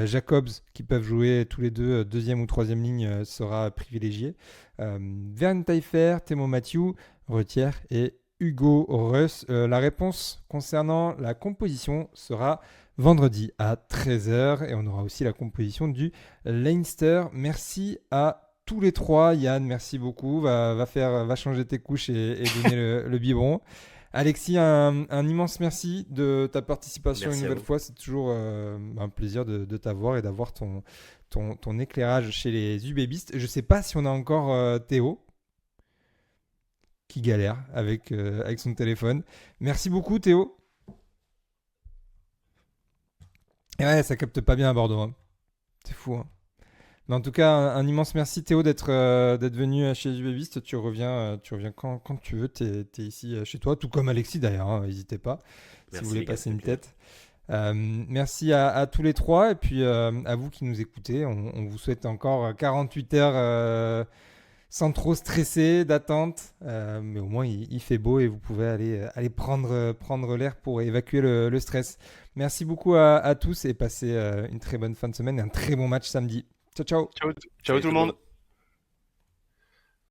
Jacobs, qui peuvent jouer tous les deux deuxième ou troisième ligne, sera privilégiée. Verne Taillefer, Temo Mathieu, Retière et Hugo Reus. La réponse concernant la composition sera vendredi à 13h et on aura aussi la composition du Leinster. Merci à tous les trois. Yann, merci beaucoup. Va changer tes couches et donner le biberon. Alexis, un immense merci de ta participation une Merci à nouvelle vous. fois. C'est toujours un plaisir de t'avoir et d'avoir ton éclairage chez les UBBistes. Je ne sais pas si on a encore Théo qui galère avec son téléphone. Merci beaucoup Théo. Et ouais, ça capte pas bien à Bordeaux, hein. C'est fou, hein. Mais en tout cas, un immense merci Théo d'être venu chez les UBBistes. Tu reviens quand tu veux. T'es ici chez toi, tout comme Alexis d'ailleurs, hein. N'hésitez pas si vous Merci voulez les gars, passer c'était une plaisir. tête. Merci à tous les trois et puis à vous qui nous écoutez. On vous souhaite encore 48 heures sans trop stresser, d'attente. Mais au moins, il fait beau et vous pouvez aller prendre l'air pour évacuer le stress. Merci beaucoup à tous et passez une très bonne fin de semaine et un très bon match samedi. Ciao, ciao! Ciao, ciao Salut tout tout le le monde. monde.